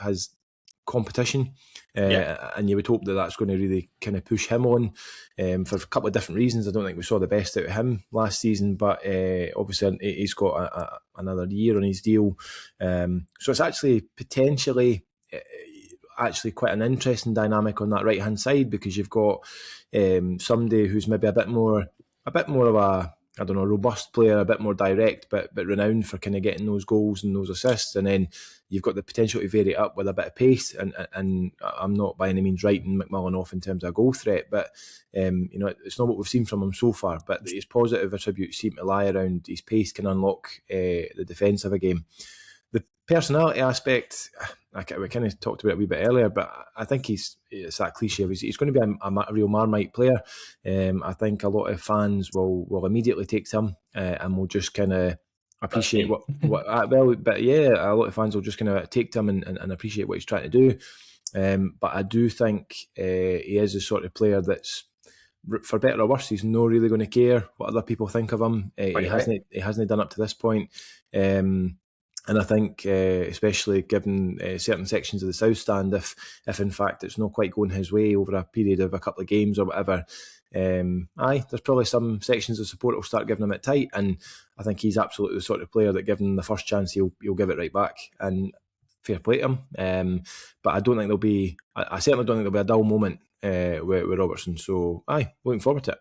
Speaker 4: competition, and you would hope that that's going to really kind of push him on, for a couple of different reasons. I don't think we saw the best out of him last season, but obviously he's got another year on his deal, so it's actually potentially quite an interesting dynamic on that right hand side, because you've got somebody who's maybe a bit more of a, I don't know, robust player, a bit more direct, but renowned for kind of getting those goals and those assists, and then you've got the potential to vary it up with a bit of pace. And I'm not by any means writing McMullen off in terms of a goal threat, but you know, it's not what we've seen from him so far. But his positive attributes seem to lie around his pace can unlock the defence of a game. The personality aspect, we kind of talked about it a wee bit earlier, but I think it's that cliche of he's going to be a real Marmite player. I think a lot of fans will immediately take to him, and will just kind of appreciate what but yeah, a lot of fans will just kind of take to him and appreciate what he's trying to do. But I do think he is the sort of player that's, for better or worse, he's not really going to care what other people think of him. He hasn't done up to this point. And I think, especially given certain sections of the South Stand, if in fact it's not quite going his way over a period of a couple of games or whatever, there's probably some sections of support will start giving him it tight. And I think he's absolutely the sort of player that, given the first chance, he'll give it right back. And fair play to him. But I don't think I certainly don't think there'll be a dull moment with Robertson. So, looking forward to it.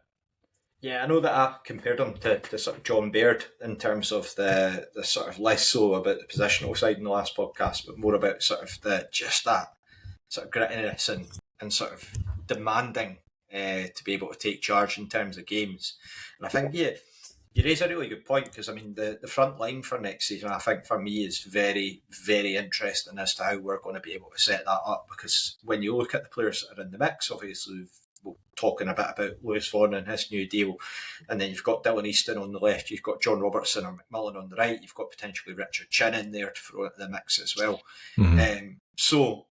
Speaker 1: Yeah, I know that I compared him to sort of John Baird in terms of the sort of less so about the positional side in the last podcast, but more about sort of that sort of grittiness and sort of demanding to be able to take charge in terms of games. And I think, you raise a really good point, because I mean the front line for next season, I think for me, is very, very interesting as to how we're going to be able to set that up, because when you look at the players that are in the mix, obviously we're talking a bit about Lewis Vaughan and his new deal, and then you've got Dylan Easton on the left, you've got John Robertson or McMullen on the right, you've got potentially Richard Chin in there to throw into the mix as well. Mm-hmm. So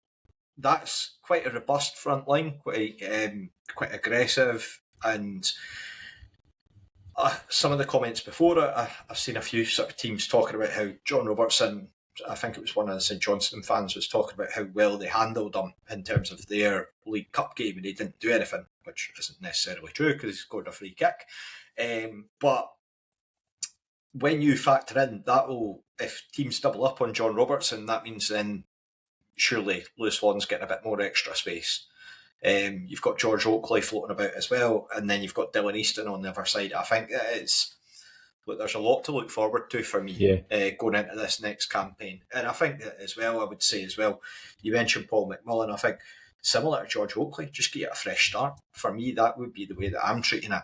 Speaker 1: that's quite a robust front line, quite aggressive, and some of the comments before it, I've seen a few sort of teams talking about how John Robertson, I think it was one of the St Johnstone fans, was talking about how well they handled him in terms of their League Cup game, and he didn't do anything, which isn't necessarily true because he scored a free kick. But when you factor in that, if teams double up on John Robertson, that means then surely Lewis Vaughan's getting a bit more extra space. You've got George Oakley floating about as well, and then you've got Dylan Easton on the other side. I think there's a lot to look forward to for me going into this next campaign. And I think that as well, I would say as well, you mentioned Paul McMullen, I think similar to George Oakley, just get a fresh start. For me, that would be the way that I'm treating it.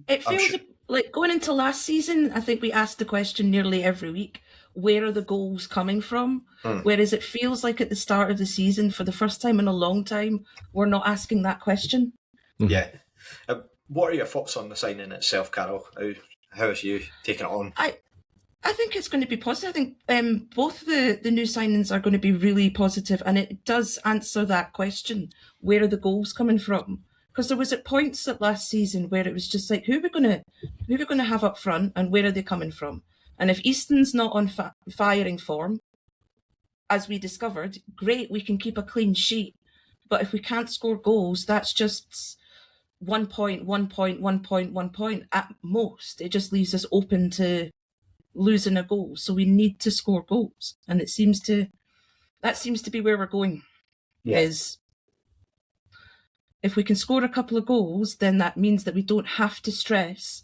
Speaker 2: It feels like going into last season, I think we asked the question nearly every week, where are the goals coming from? Whereas it feels like at the start of the season, for the first time in a long time, we're not asking that question.
Speaker 1: Yeah. What are your thoughts on the signing itself, Carol? How have you taken it on?
Speaker 2: I think it's going to be positive. I think both the new signings are going to be really positive, and it does answer that question, where are the goals coming from? Because there was at points at last season where it was just like, who are we going to have up front, and where are they coming from? And if Easton's not on firing form, as we discovered, great, we can keep a clean sheet. But if we can't score goals, that's just 1 point, 1 point, 1 point, 1 point at most. It just leaves us open to losing a goal. So we need to score goals. And that seems to be where we're going. Is if we can score a couple of goals, then that means that we don't have to stress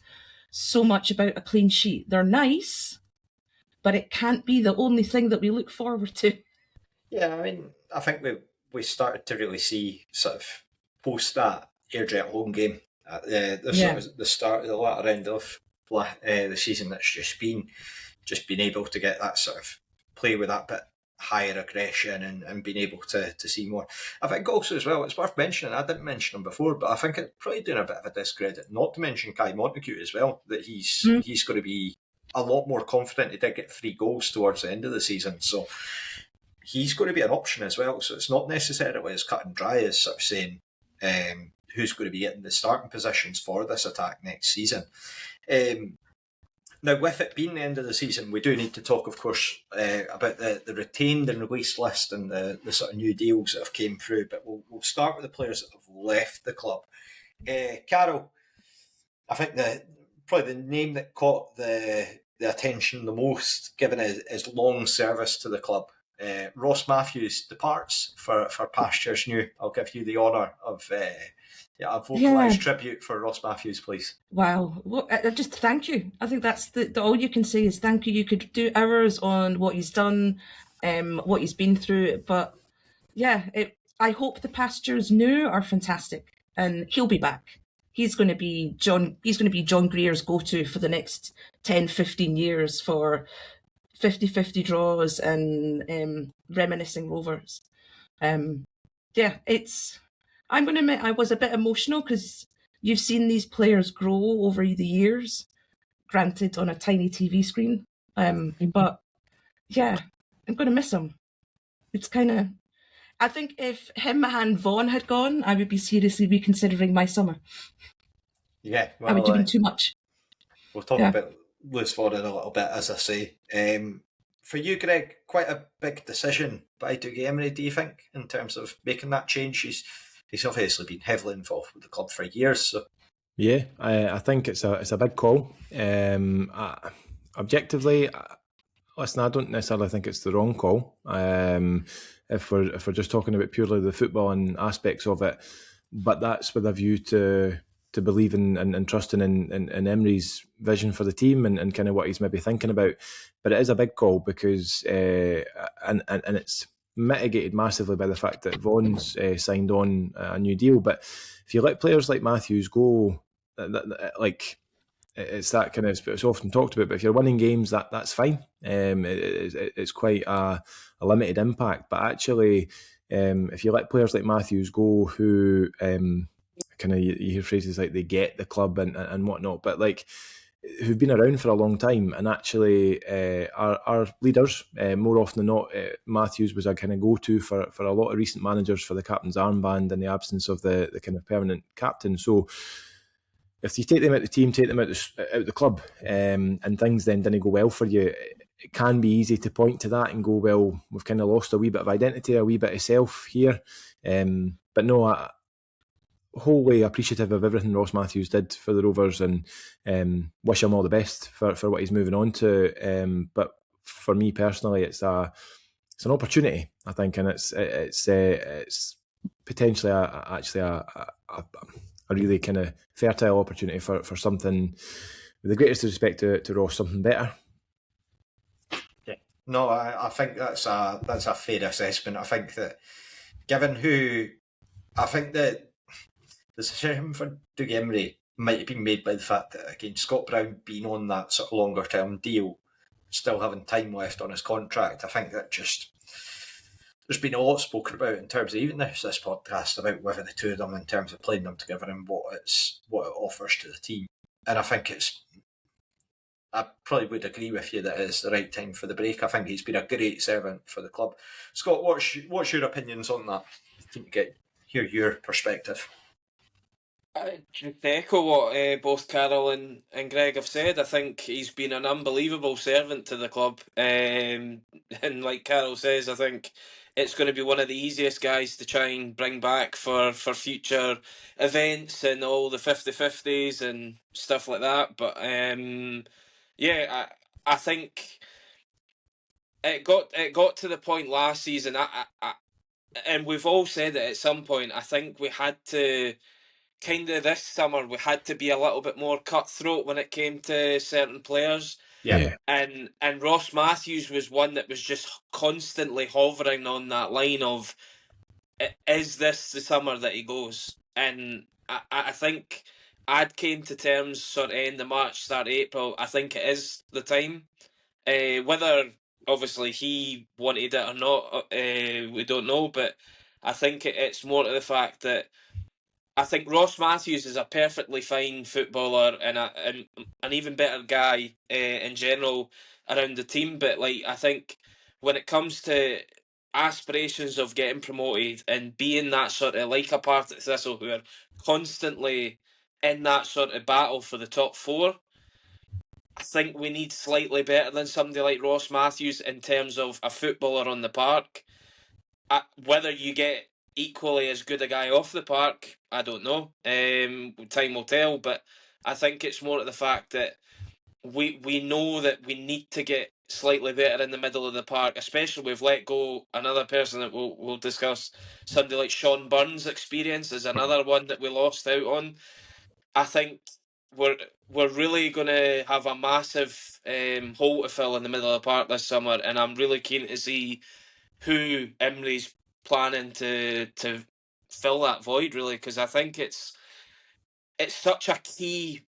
Speaker 2: so much about a clean sheet. They're nice, but it can't be the only thing that we look forward to.
Speaker 1: Yeah, I mean, I think we started to really see sort of post that Airdrie home game at the start of the latter end of the season that's just been able to get that sort of play with that bit higher aggression and being able to see more. I think also as well, it's worth mentioning, I didn't mention him before, but I think it's probably doing a bit of a discredit not to mention Kai Montague as well, that he's going to be a lot more confident. He did get 3 goals towards the end of the season, so he's going to be an option as well. So it's not necessarily as cut and dry as sort of saying who's going to be getting the starting positions for this attack next season. Now, with it being the end of the season, we do need to talk, of course, about the retained and released list and the sort of new deals that have came through. But we'll start with the players that have left the club. Carol, I think probably the name that caught the attention the most, given his long service to the club, Ross Matthews departs for pastures new. I'll give you the honour of a vocalised tribute for Ross Matthews, please.
Speaker 2: Wow. Well, just thank you. I think that's the all you can say is thank you. You could do hours on what he's done, what he's been through. But yeah, I hope the pastures new are fantastic and he'll be back. He's going to be John Greer's go-to for the next 10, 15 years for 50-50 draws and reminiscing Rovers. I'm going to admit I was a bit emotional because you've seen these players grow over the years, granted on a tiny TV screen. But yeah, I'm going to miss him. It's kind of, I think if him and Vaughan had gone, I would be seriously reconsidering my summer.
Speaker 1: Yeah, well,
Speaker 2: I would have been too much.
Speaker 1: We'll talk about Lewis Vaughan in a little bit, as I say. For you, Greg, quite a big decision by Dougie Emery, do you think, in terms of making that change? He's obviously been heavily involved with the club for years. So.
Speaker 4: Yeah, I think it's a big call. Objectively, listen, I don't necessarily think it's the wrong call. If we're just talking about purely the footballing aspects of it, but that's with a view to believe in and trusting in Emery's vision for the team and kind of what he's maybe thinking about. But it is a big call because and it's mitigated massively by the fact that Vaughan's signed on a new deal. But if you let players like Matthews go, like it's that kind of, it's often talked about, but if you're winning games, that's fine. It's quite a limited impact. But actually, if you let players like Matthews go who kind of, you hear phrases like they get the club and whatnot, but like who've been around for a long time and actually are leaders, more often than not, Matthews was a kind of go-to for a lot of recent managers for the captain's armband in the absence of the kind of permanent captain. So if you take them out the team, take them out the club, and things then didn't go well for you, it can be easy to point to that and go, well, we've kind of lost a wee bit of identity, a wee bit of self here. But no, wholly appreciative of everything Ross Matthews did for the Rovers and wish him all the best for what he's moving on to. But for me personally, it's an opportunity, I think, and it's potentially a really kind of fertile opportunity for something, with the greatest respect to Ross, something better.
Speaker 1: Yeah, no, I think that's a fair assessment. I think that the decision for Dougie Emery might have been made by the fact that, again, Scott Brown being on that sort of longer term deal, still having time left on his contract. I think that there's been a lot spoken about in terms of even this podcast about whether the two of them, in terms of playing them together and what it offers to the team. And I think I probably would agree with you that it is the right time for the break. I think he's been a great servant for the club. Scott, what's your opinions on that? Can you hear your perspective?
Speaker 3: I just echo what both Carol and Greg have said. I think he's been an unbelievable servant to the club. And like Carol says, I think it's going to be one of the easiest guys to try and bring back for future events and all the 50-50s and stuff like that. But yeah, I think it got to the point last season. And we've all said it at some point. I think we had to kind of this summer we had to be a little bit more cutthroat when it came to certain players.
Speaker 1: Yeah.
Speaker 3: And Ross Matthews was one that was just constantly hovering on that line of, is this the summer that he goes? And I think I'd came to terms sort of end of March, start of April. I think it is the time. Whether obviously he wanted it or not, we don't know. But I think it's more to the fact that I think Ross Matthews is a perfectly fine footballer and an even better guy in general around the team. But like, I think when it comes to aspirations of getting promoted and being that sort of like a Partick Thistle who are constantly in that sort of battle for the top four, I think we need slightly better than somebody like Ross Matthews in terms of a footballer on the park. Whether you get equally as good a guy off the park, I don't know. Time will tell, but I think it's more to the fact that we know that we need to get slightly better in the middle of the park, especially we've let go another person that we'll discuss. Somebody like Sean Burns' experience is another one that we lost out on. I think we're really going to have a massive hole to fill in the middle of the park this summer, and I'm really keen to see who Imre's planning to fill that void, really, because I think it's such a key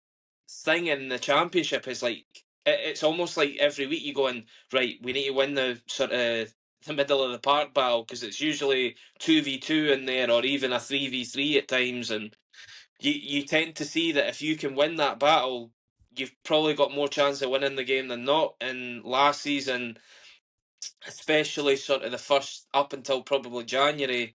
Speaker 3: thing in the championship. Is like it's almost like every week you go in, right, we need to win the sort of the middle of the park battle, because it's usually 2v2 in there or even a 3v3 at times, and you tend to see that if you can win that battle, you've probably got more chance of winning the game than not. And last season, especially sort of the first up until probably January,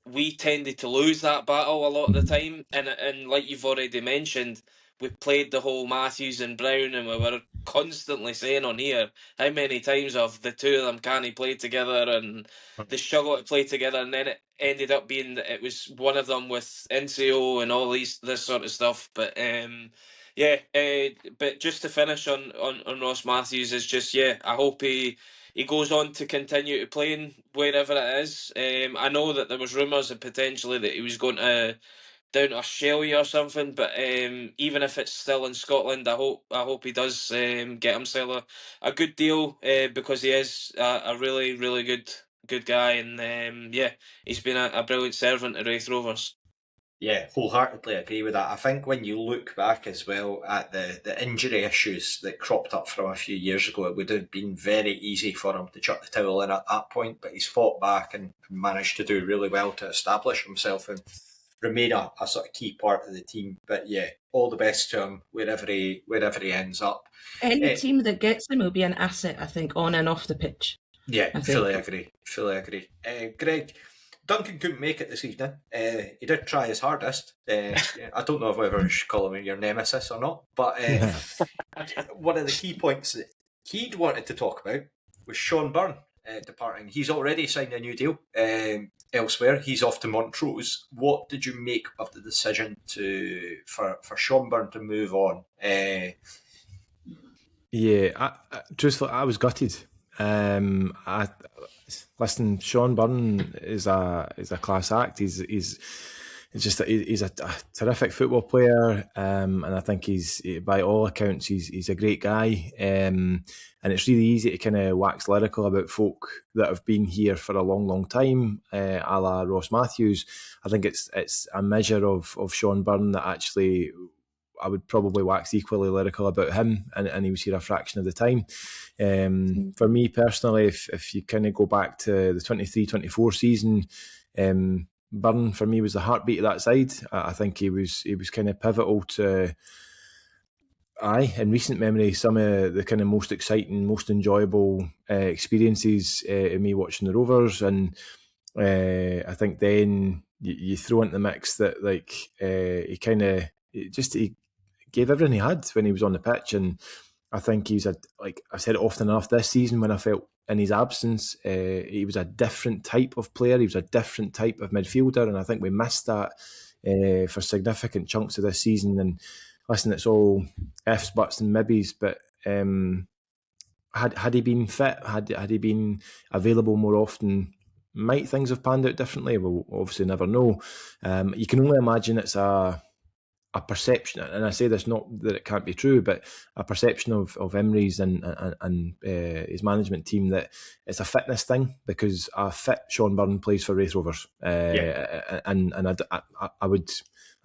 Speaker 3: we tended to lose that battle a lot of the time. And like you've already mentioned, we played the whole Matthews and Brown, and we were constantly saying on here how many times have the two of them can't play together and they struggle to play together, and then it ended up being that it was one of them with NCO and all this sort of stuff. But but just to finish on Ross Matthews is just, I hope he goes on to continue to playing wherever it is. I know that there was rumours of potentially that he was going to down to Australia or something, but even if it's still in Scotland, I hope he does get himself a good deal, because he is a really, really good guy, and he's been a brilliant servant to Raith Rovers.
Speaker 1: Yeah, wholeheartedly agree with that. I think when you look back as well at the injury issues that cropped up from a few years ago, it would have been very easy for him to chuck the towel in at that point, but he's fought back and managed to do really well to establish himself and remain a sort of key part of the team. But yeah, all the best to him wherever he ends up.
Speaker 2: Any team that gets him will be an asset, I think, on and off the pitch.
Speaker 1: Yeah, fully agree. Greg, Duncan couldn't make it this evening. He did try his hardest. I don't know whether I should call him your nemesis or not, but one of the key points that he'd wanted to talk about was Sean Byrne departing. He's already signed a new deal elsewhere. He's off to Montrose. What did you make of the decision for Sean Byrne to move on?
Speaker 4: Truthfully, I was gutted. Listen, Sean Byrne is a class act. He's a terrific football player, and I think he's, by all accounts, he's a great guy. And it's really easy to kind of wax lyrical about folk that have been here for a long, long time, a la Ross Matthews. I think it's a measure of Sean Byrne that actually I would probably wax equally lyrical about him, and he was here a fraction of the time. For me personally, if you kind of go back to the 23-24 season, Byrne for me was the heartbeat of that side. I think he was kind of pivotal to, in recent memory, some of the kind of most exciting, most enjoyable experiences of me watching the Rovers. And I think then you throw into the mix that he gave everything he had when he was on the pitch, and I think he's like I've said it often enough this season when I felt in his absence, he was a different type of player. He was a different type of midfielder, and I think we missed that for significant chunks of this season. And listen, it's all ifs, buts, and maybes, but had he been fit, had he been available more often, might things have panned out differently? We'll obviously never know. You can only imagine it's a perception, and I say this not that it can't be true, but a perception of Emery's and his management team that it's a fitness thing, because a fit Sean Byrne plays for Wraith Rovers, and I would.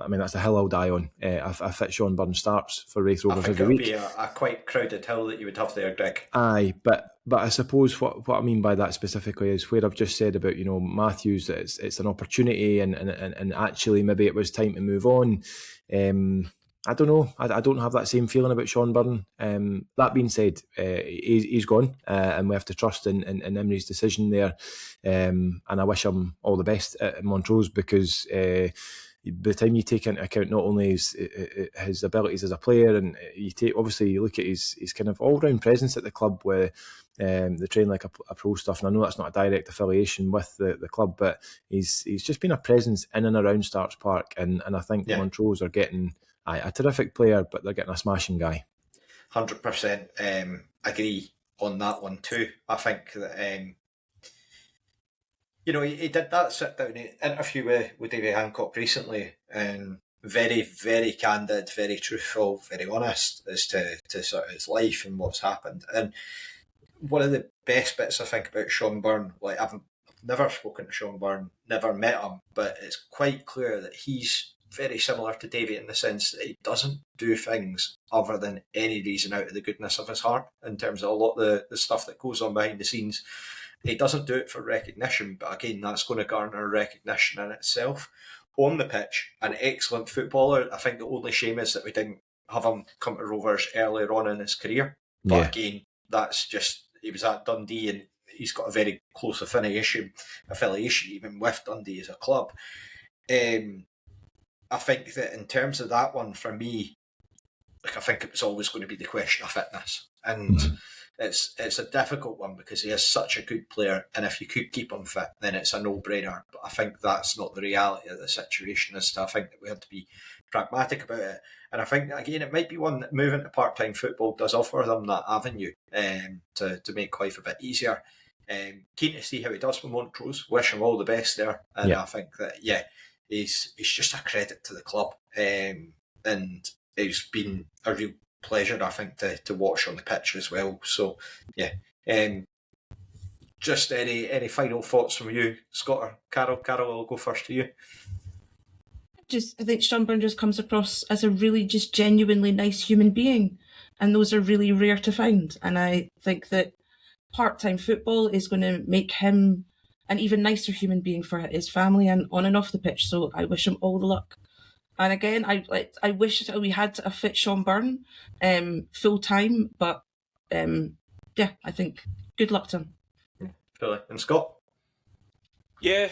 Speaker 4: I mean, that's a hill I'll die on. A fit Sean Byrne starts for Wraith Rovers every week. I think it would
Speaker 1: be a quite crowded hill that you would have there, Greg.
Speaker 4: Aye, but I suppose what I mean by that specifically is where I've just said about, you know, Matthews, that it's an opportunity and actually maybe it was time to move on. I don't know. I don't have that same feeling about Sean Byrne. That being said, he's gone, and we have to trust in Emery's decision there. And I wish him all the best at Montrose, because by the time you take into account not only his abilities as a player, and you look at his kind of all-round presence at the club, where they train like a pro stuff, and I know that's not a direct affiliation with the club, but he's just been a presence in and around Starks Park, and I think Montrose are getting a terrific player, but they're getting a smashing guy.
Speaker 1: 100% agree on that one too. I think that you know, he did that sit-down interview with David Hancock recently, and very, very candid, very truthful, very honest as to sort of his life and what's happened. And one of the best bits I think about Sean Byrne, like I've never spoken to Sean Byrne, never met him, but it's quite clear that he's very similar to Davey in the sense that he doesn't do things other than any reason out of the goodness of his heart, in terms of a lot of the stuff that goes on behind the scenes. He doesn't do it for recognition, but again, that's going to garner recognition in itself. On the pitch, an excellent footballer. I think the only shame is that we didn't have him come to Rovers earlier on in his career. But again, that's just, he was at Dundee and he's got a very close affiliation even with Dundee as a club. I think that in terms of that one, for me, like I think it was always going to be the question of fitness. And it's a difficult one because he is such a good player, and if you could keep him fit, then it's a no-brainer. But I think that's not the reality of the situation. I think that we have to be pragmatic about it. And I think, again, it might be one that moving to part-time football does offer them that avenue to make life a bit easier. Keen to see how he does with Montrose. Wish him all the best there. And I think that, he's just a credit to the club. And it's been a real pleasure, I think, to watch on the pitch as well. So, just any final thoughts from you, Scott or Carol? Carol, I'll go first to you.
Speaker 2: I think Sean Byrne just comes across as a really just genuinely nice human being, and those are really rare to find. And I think that part-time football is going to make him an even nicer human being for his family and on and off the pitch. So I wish him all the luck. And again, I wish that we had a fit Sean Byrne full time, but I think good luck to him.
Speaker 1: And Scott?
Speaker 3: Yeah,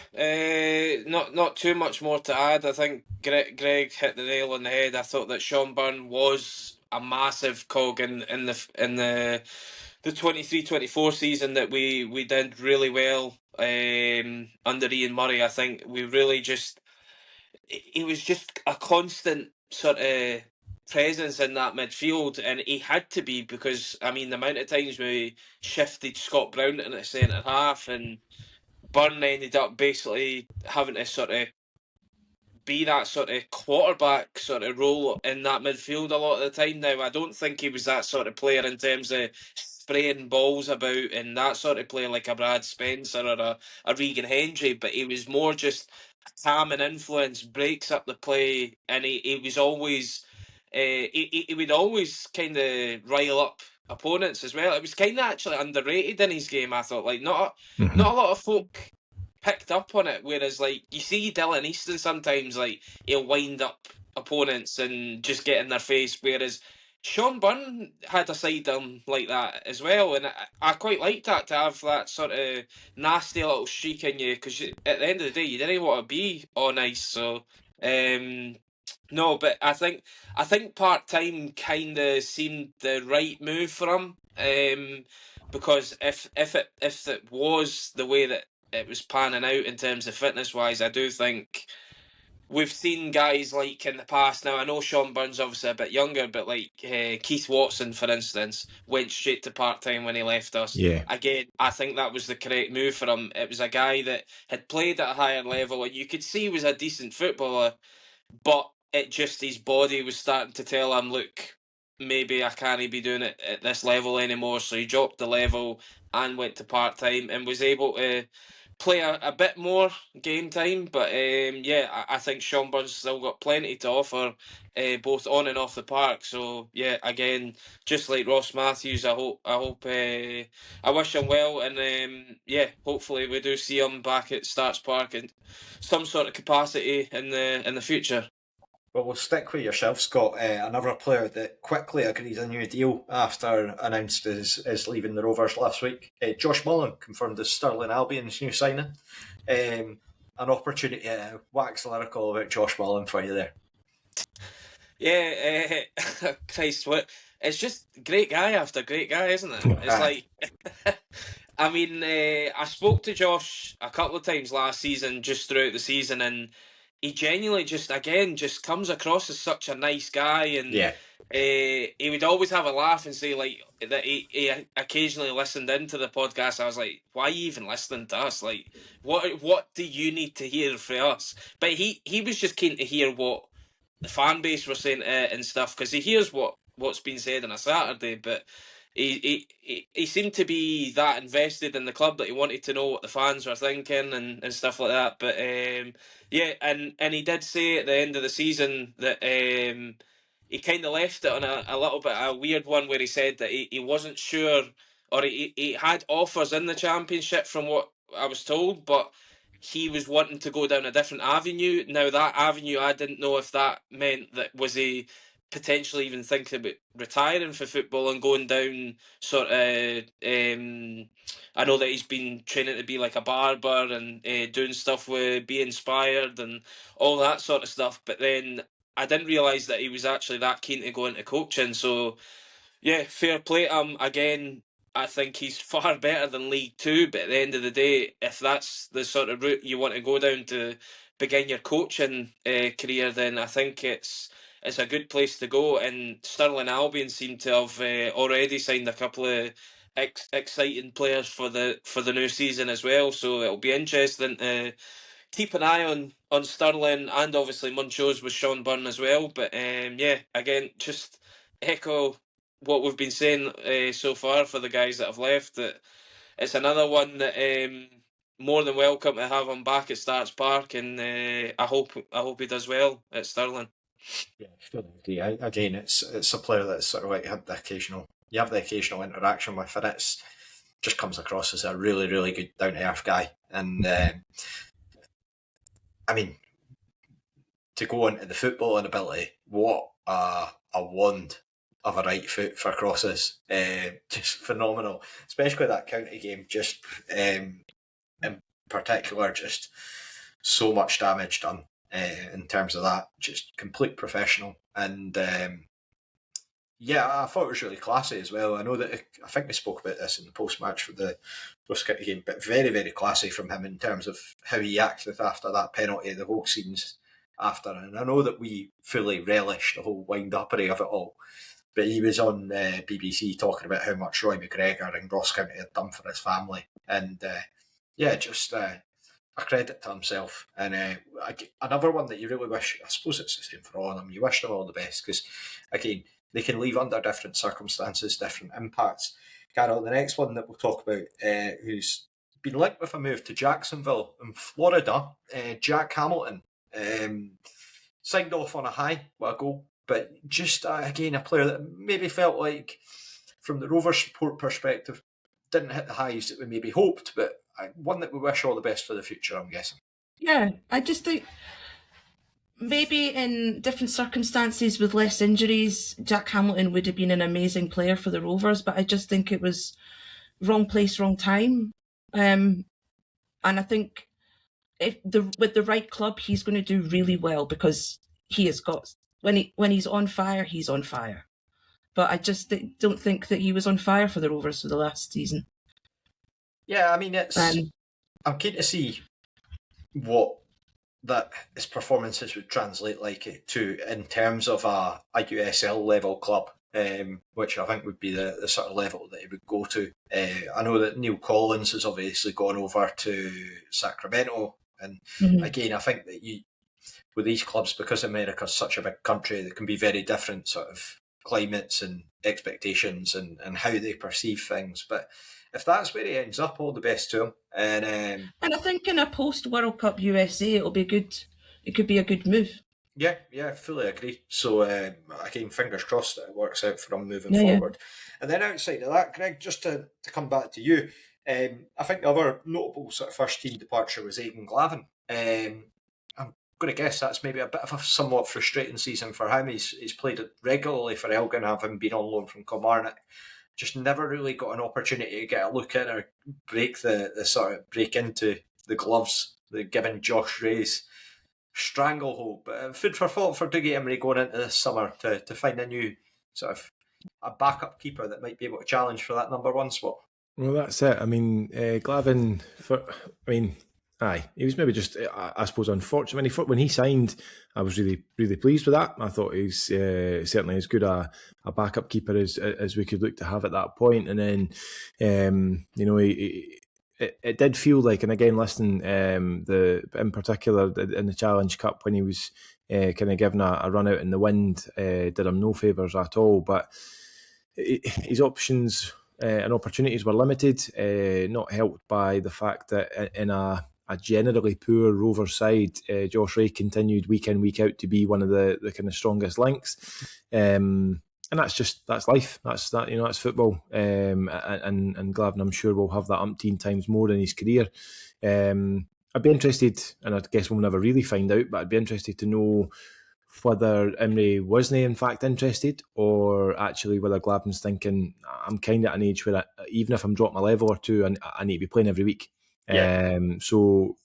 Speaker 3: not too much more to add. I think Greg hit the nail on the head. I thought that Sean Byrne was a massive cog in the 23-24 season, that we did really well under Ian Murray. I think we really he was just a constant sort of presence in that midfield, and he had to be, because I mean the amount of times we shifted Scott Brown in at centre half, and Byrne ended up basically having to sort of be that sort of quarterback sort of role in that midfield a lot of the time. Now, I don't think he was that sort of player in terms of spraying balls about and that sort of player like a Brad Spencer or a Regan Hendry, but he was more just calm and influence, breaks up the play, and he was always he would always kind of rile up opponents as well. It was kind of actually underrated in his game, I thought. Like not a lot of folk picked up on it, whereas like you see Dylan Easton sometimes, like he'll wind up opponents and just get in their face, whereas Sean Byrne had a side to him like that as well, and I quite liked that, to have that sort of nasty little streak in you, because at the end of the day you didn't want to be on ice. So No, but I think part-time kind of seemed the right move for him. Because if it was the way that it was panning out in terms of fitness-wise, I do think we've seen guys like in the past. Now I know Sean Burns obviously a bit younger, but like Keith Watson, for instance, went straight to part-time when he left us.
Speaker 4: Yeah.
Speaker 3: Again, I think that was the correct move for him. It was a guy that had played at a higher level, and you could see he was a decent footballer, but it just, his body was starting to tell him, look, maybe I can't be doing it at this level anymore. So he dropped the level and went to part-time and was able to play a bit more game time. But yeah, I think Sean Burns still got plenty to offer, both on and off the park. So yeah, again, just like Ross Matthews, I hope I wish him well, and yeah, hopefully we do see him back at Starts Park in some sort of capacity in the future.
Speaker 1: Well, we'll stick with yourself, Scott. Another player that quickly agreed a new deal after announced is leaving the Rovers last week. Josh Mullen confirmed as Stirling Albion's new signing. An opportunity to wax lyrical about Josh Mullen for you there.
Speaker 3: Yeah, Christ, what? It's just great guy after great guy, isn't it? It's like, I mean, I spoke to Josh a couple of times last season, just throughout the season, and he genuinely just comes across as such a nice guy, and
Speaker 1: Yeah.
Speaker 3: he would always have a laugh and say like that he occasionally listened into the podcast. I was like, why are you even listening to us? Like, what do you need to hear from us? But he was just keen to hear what the fan base were saying and stuff, because he hears what's been said on a Saturday, but he seemed to be that invested in the club that he wanted to know what the fans were thinking and stuff like that. But yeah, and he did say at the end of the season that he kind of left it on a little bit of a weird one, where he said that he wasn't sure, or he had offers in the Championship from what I was told, but he was wanting to go down a different avenue. Now that avenue, I didn't know if that meant that was he potentially even thinking about retiring for football and going down sort of. I know that he's been training to be like a barber and doing stuff with Be Inspired and all that sort of stuff. But then I didn't realise that he was actually that keen to go into coaching. So yeah, fair play to him. Again, I think he's far better than League Two, but at the end of the day, if that's the sort of route you want to go down to begin your coaching career, then I think it's a good place to go. And Stirling Albion seem to have already signed a couple of exciting players for the new season as well. So it'll be interesting to keep an eye on Stirling, and obviously Muncho's with Sean Byrne as well. But yeah, again, just echo what we've been saying so far for the guys that have left, that it's another one that more than welcome to have him back at Starts Park, and I hope he does well at Stirling.
Speaker 1: Yeah, absolutely. Again, it's a player that's sort of like you have the occasional interaction with, and it's just comes across as a really, really good down to earth guy. And I mean, to go into the footballing ability, what a wand of a right foot for crosses. Just phenomenal, especially that county game. Just in particular, just so much damage done in terms of that. Just complete professional, and yeah, I thought it was really classy as well. I know that I think we spoke about this in the post match for the Ross County game, but very, very classy from him in terms of how he acted after that penalty, the whole scenes after. And I know that we fully relished the whole wind-uppery of it all, but he was on BBC talking about how much Roy McGregor and Ross County had done for his family. And yeah, just a credit to himself. And another one that you really wish, I suppose it's the same for all of them, you wish them all the best, because again, they can leave under different circumstances, different impacts. Carol, the next one that we'll talk about, who's been linked with a move to Jacksonville in Florida, Jack Hamilton. Signed off on a high, what a goal. But just, again, a player that maybe felt like, from the Rovers support perspective, didn't hit the highs that we maybe hoped, but one that we wish all the best for the future, I'm guessing.
Speaker 2: Yeah, I just think maybe in different circumstances with less injuries, Jack Hamilton would have been an amazing player for the Rovers, but I just think it was wrong place, wrong time. And I think with the right club, he's going to do really well, because he has got, when he's on fire, he's on fire. But I just don't think that he was on fire for the Rovers for the last season.
Speaker 1: Yeah, I mean, I'm keen to see what that his performances would translate like to in terms of a USL level club, which I think would be the sort of level that he would go to. I know that Neil Collins has obviously gone over to Sacramento, and again, I think that with these clubs, because America's such a big country, there can be very different sort of climates and expectations and how they perceive things. But if that's where he ends up, all the best to him. And
Speaker 2: I think in a post-World Cup USA, it'll be good. It could be a good move.
Speaker 1: Yeah, fully agree. So again, fingers crossed that it works out for him moving forward. And then outside of that, Greg, just to come back to you, I think the other notable sort of first team departure was Aidan Glavin. I'm going to guess that's maybe a bit of a somewhat frustrating season for him. He's played it regularly for Elgin, having been on loan from Kilmarnock. Just never really got an opportunity to get a look in or break into the gloves, the given Josh Ray's stranglehold. But food for thought for Dougie Emery going into this summer to find a new sort of a backup keeper that might be able to challenge for that number one spot.
Speaker 4: Well, that's it. I mean, Glavin, he was maybe just, I suppose, unfortunate. When he signed, I was really, really pleased with that. I thought he's certainly as good a backup keeper as we could look to have at that point. And then, it did feel like, and again, listening, in particular in the Challenge Cup when he was kind of given a run out in the wind, did him no favours at all. But his options and opportunities were limited, not helped by the fact that in a generally poor Rovers side, Josh Ray continued week in, week out to be one of the kind of strongest links. And that's life. That's football. And Glavin, I'm sure, will have that umpteen times more in his career. I'd be interested, and I guess we'll never really find out, but I'd be interested to know whether Emery wasn't in fact interested, or actually whether Glavin's thinking, I'm kind of at an age where even if I'm dropping my level or two, I need to be playing every week. Yeah. So,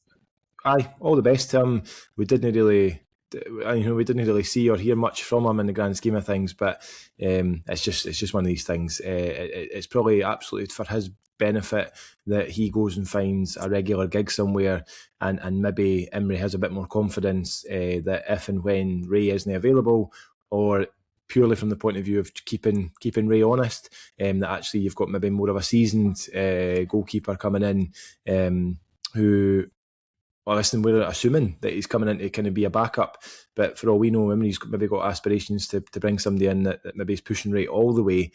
Speaker 4: all the best to him. We didn't really see or hear much from him in the grand scheme of things, but it's just one of these things. It's probably absolutely for his benefit that he goes and finds a regular gig somewhere, and maybe Emery has a bit more confidence that if and when Ray isn't available, or purely from the point of view of keeping Ray honest, that actually you've got maybe more of a seasoned goalkeeper coming in, who, well, listen, we're assuming that he's coming in to kind of be a backup, but for all we know, Emery's maybe got aspirations to bring somebody in that maybe is pushing Ray all the way.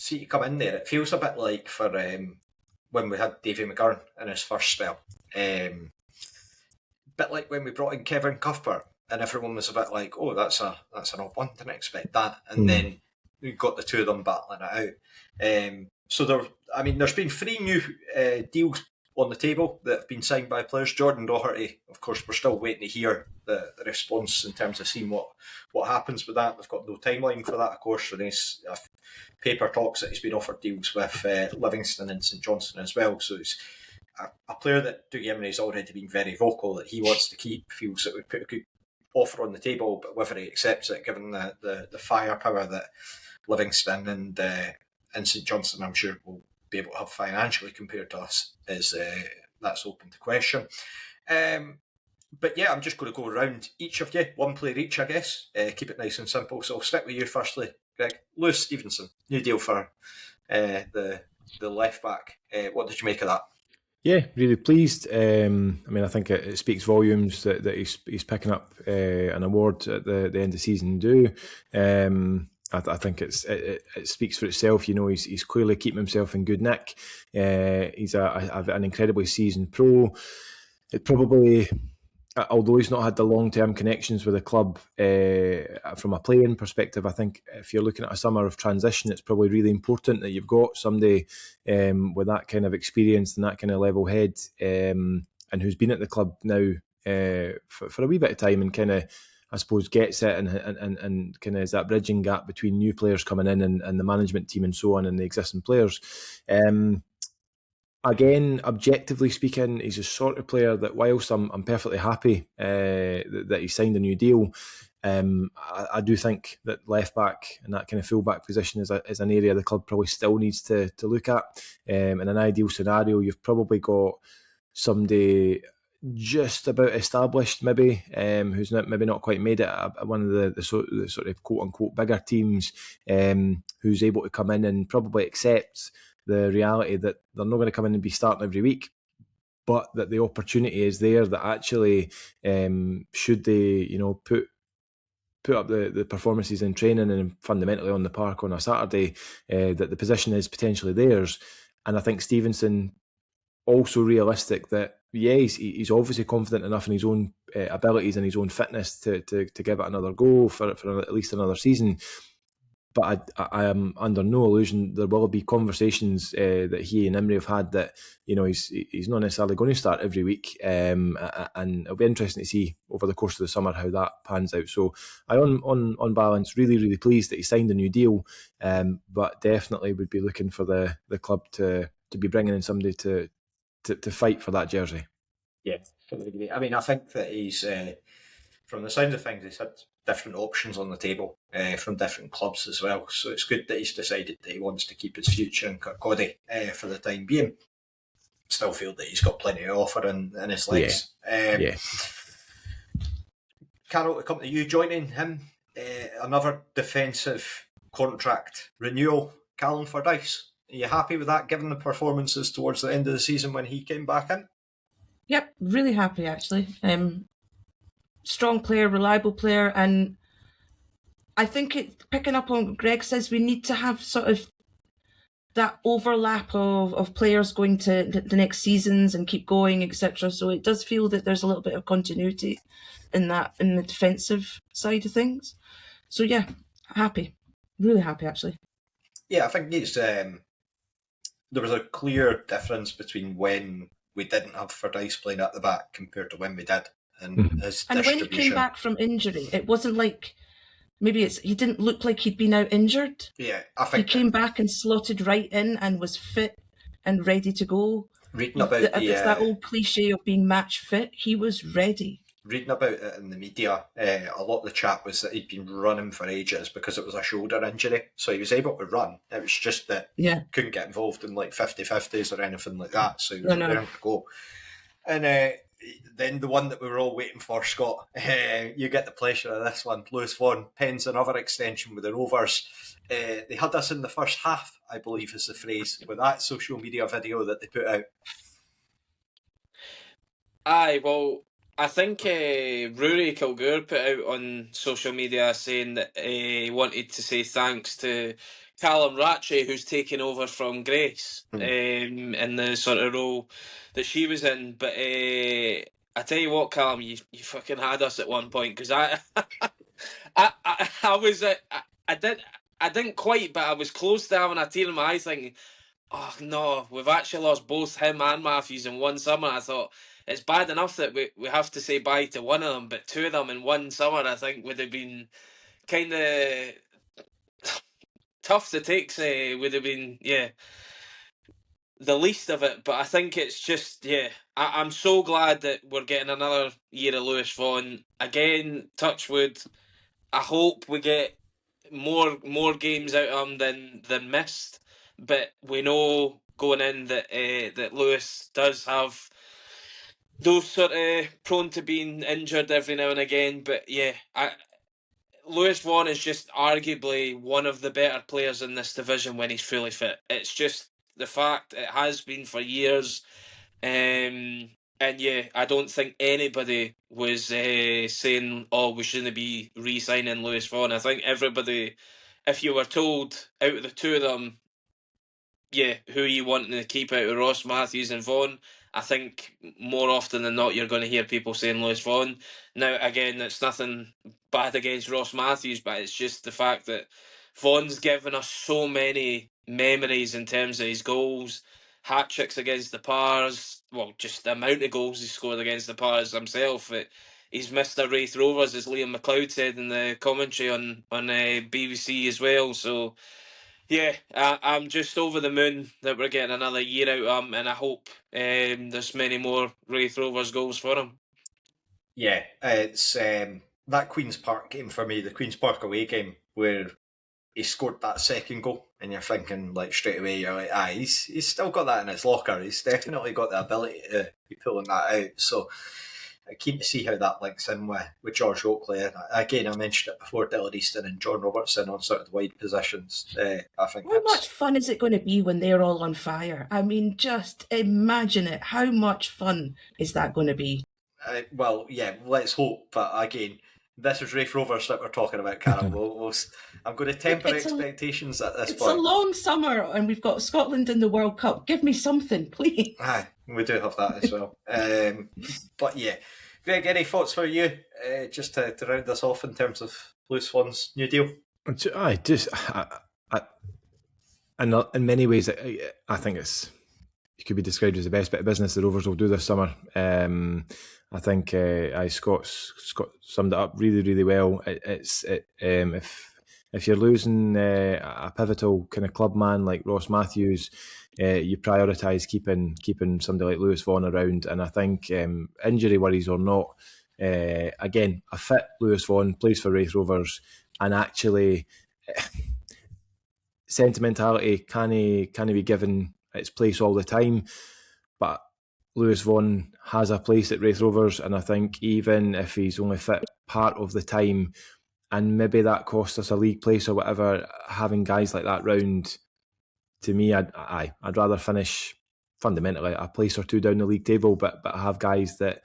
Speaker 1: See you come in there, it feels a bit like for when we had Davy McGurn in his first spell. Bit like when we brought in Kevin Cuthbert, and everyone was a bit like, oh, that's an odd one, didn't expect that. And then we got the two of them battling it out. So there's been 3 new deals on the table that have been signed by players. Jordan Doherty, of course, we're still waiting to hear the response in terms of seeing what happens with that. We've got no timeline for that, of course. And there's paper talks that he's been offered deals with Livingston and St Johnstone as well. So it's a player that Dougie Emery's already been very vocal that he wants to keep, feels that we put a good offer on the table, but whether he accepts it, given the firepower that Livingston and St Johnstone, I'm sure, will be able to have financially compared to us, is that's open to question. But yeah, I'm just going to go around each of you, one player each, I guess. Keep it nice and simple. So I'll stick with you firstly, Greg. Lewis Stevenson, new deal for the left back. What did you make of that?
Speaker 4: Yeah, really pleased. I I think it speaks volumes that he's picking up an award at the end of the season due. I think it speaks for itself. He's clearly keeping himself in good nick. He's an incredibly seasoned pro. It probably, although he's not had the long-term connections with the club from a playing perspective, I think if you're looking at a summer of transition, it's probably really important that you've got somebody with that kind of experience and that kind of level head, and who's been at the club now for a wee bit of time, and kind of, I suppose, gets it and kind of is that bridging gap between new players coming in and the management team and so on, and the existing players. again, objectively speaking, he's a sort of player that, whilst I'm perfectly happy that he signed a new deal, I do think that left back and that kind of full back position is an area the club probably still needs to look at. In an ideal scenario, you've probably got somebody just about established, maybe, who's maybe not quite made it at one of the sort of quote unquote bigger teams, who's able to come in and probably accept the reality that they're not going to come in and be starting every week, but that the opportunity is there, that actually should they, put up the performances in training and fundamentally on the park on a Saturday, that the position is potentially theirs. And I think Stevenson also realistic that, yeah, he's obviously confident enough in his own abilities and his own fitness to give it another go for at least another season. But I am under no illusion there will be conversations that he and Imre have had that, he's not necessarily going to start every week, and it'll be interesting to see over the course of the summer how that pans out. So I, on balance, really pleased that he signed a new deal, but definitely would be looking for the club to be bringing in somebody to fight for that jersey.
Speaker 1: Yeah, fully agree. I mean, I think that he's, from the sound of things, he's had different options on the table from different clubs as well. So it's good that he's decided that he wants to keep his future in Kirkcaldy for the time being. Still feel that he's got plenty of offer in his legs.
Speaker 4: Yeah.
Speaker 1: Carol, to come to you, joining him, another defensive contract renewal, Callum Fordyce. Are you happy with that, given the performances towards the end of the season when he came back in?
Speaker 2: Yep, really happy actually. Strong player, reliable player, and I think picking up on what Greg says, we need to have sort of that overlap of players going to the next seasons and keep going, etc. So it does feel that there's a little bit of continuity in the defensive side of things. So yeah, happy, really happy actually.
Speaker 1: Yeah, I think it's there was a clear difference between when we didn't have Fordyce playing at the back compared to when we did. And his
Speaker 2: and when he came back from injury, it wasn't like he didn't look like he'd been out injured.
Speaker 1: Yeah, I think
Speaker 2: he came back and slotted right in and was fit and ready to go.
Speaker 1: Reading about
Speaker 2: it's that old cliche of being match fit. He was ready.
Speaker 1: Reading about it in the media, a lot of the chat was that he'd been running for ages because it was a shoulder injury. So he was able to run. It was just that couldn't get involved in like 50-50s or anything like that. So he was raring to go. And then the one that we were all waiting for, Scott, you get the pleasure of this one. Lewis Vaughan pens another extension with the Rovers. They had us in the first half, I believe is the phrase, with that social media video that they put out.
Speaker 3: Aye, well, I think Rory Kilgour put out on social media saying that he wanted to say thanks to Callum Rattray, who's taken over from Grace in the sort of role that she was in. But I tell you what, Callum, you fucking had us at one point, because I was I didn't quite, but I was close to having a tear in my eye, thinking, oh no, we've actually lost both him and Matthews in one summer. I thought it's bad enough that we have to say bye to one of them, but two of them in one summer, I think, would have been kind of tough to take. Say would have been the least of it. But I think it's just I'm so glad that we're getting another year of Lewis Vaughan again. Touch wood. I hope we get more games out of him than missed. But we know going in that that Lewis does have those sort of prone to being injured every now and again. But Lewis Vaughan is just arguably one of the better players in this division when he's fully fit. It's just the fact it has been for years. And I don't think anybody was saying, oh, we shouldn't be re-signing Lewis Vaughan. I think everybody, if you were told out of the two of them, who you wanting to keep out of Ross Matthews and Vaughan, I think more often than not you're going to hear people saying Lewis Vaughan. Now, again, it's nothing bad against Ross Matthews, but it's just the fact that Vaughan's given us so many memories in terms of his goals, hat-tricks against the Pars, well, just the amount of goals he scored against the Pars himself. He's Mr. Wraith Rovers, as Liam McLeod said in the commentary on BBC as well. So, Yeah, I'm just over the moon that we're getting another year out of him, and I hope there's many more Wraith Rovers goals for him.
Speaker 1: Yeah, it's that Queen's Park game for me, the Queen's Park away game, where he scored that second goal, and you're thinking like straight away, you're like, he's still got that in his locker. He's definitely got the ability to be pulling that out. So I'm keen to see how that links in with George Oakley. And again, I mentioned it before, Dylan Easton and John Robertson on sort of the wide positions. I think
Speaker 2: how much fun is it going to be when they're all on fire? I mean, just imagine it. How much fun is that going to be?
Speaker 1: Well, yeah, let's hope. But again, this is Wraith Rovers that we're talking about, Carol. I'm going to temper expectations at this point.
Speaker 2: It's a long summer and we've got Scotland in the World Cup. Give me something, please.
Speaker 1: Aye, we do have that as well. But yeah, Greg, any thoughts for you, just to round this off in terms of Blue Swans' new deal?
Speaker 4: In many ways, I think it could be described as the best bit of business the Rovers will do this summer. I think Scott summed it up really, really well. If you're losing a pivotal kind of club man like Ross Matthews, you prioritise keeping somebody like Lewis Vaughan around. And I think injury worries or not, again, a fit Lewis Vaughan plays for Wraith Rovers, and actually sentimentality can be given its place all the time, but Lewis Vaughan has a place at Wraith Rovers, and I think even if he's only fit part of the time, and maybe that costs us a league place or whatever, having guys like that round, to me, I'd rather finish fundamentally a place or two down the league table, but have guys that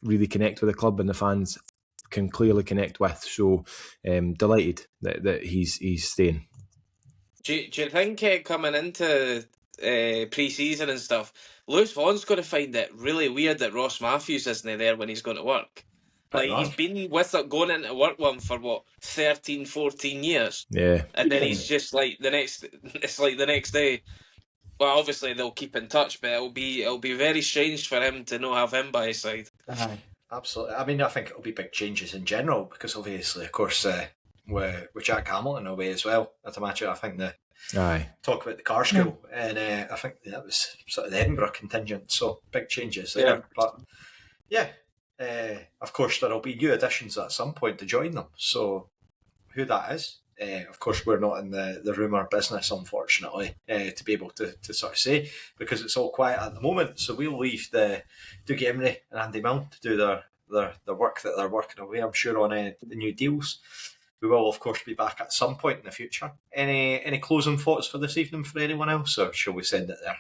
Speaker 4: really connect with the club and the fans can clearly connect with. So delighted that he's staying.
Speaker 3: Do you think coming into pre-season and stuff, Lewis Vaughan's going to find it really weird that Ross Matthews isn't there when he's going to work? Like, he's been with it going into work with him for 13, 14 years.
Speaker 4: Yeah.
Speaker 3: And then he's just like the next day. Well, obviously they'll keep in touch, but it'll be very strange for him to not have him by his side.
Speaker 1: Absolutely. I mean, I think it'll be big changes in general, because obviously, of course, with Jack Hamilton away as well, I'd imagine. I think talk about the car school, and I think that was sort of the Edinburgh contingent, so big changes there. Yeah. But yeah, of course, there'll be new additions at some point to join them, so who that is, of course, we're not in the rumour business, unfortunately, to be able to sort of say, because it's all quiet at the moment. So we'll leave the Dougie Imrie and Andy Milne to do their work that they're working away, I'm sure, on the new deals. We will, of course, be back at some point in the future. Any closing thoughts for this evening for anyone else, or shall we send it there?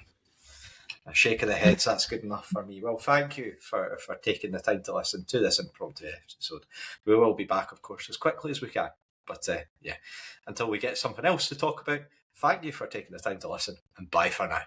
Speaker 1: A shake of the heads, that's good enough for me. Well, thank you for taking the time to listen to this impromptu episode. We will be back, of course, as quickly as we can. But yeah, until we get something else to talk about, thank you for taking the time to listen, and bye for now.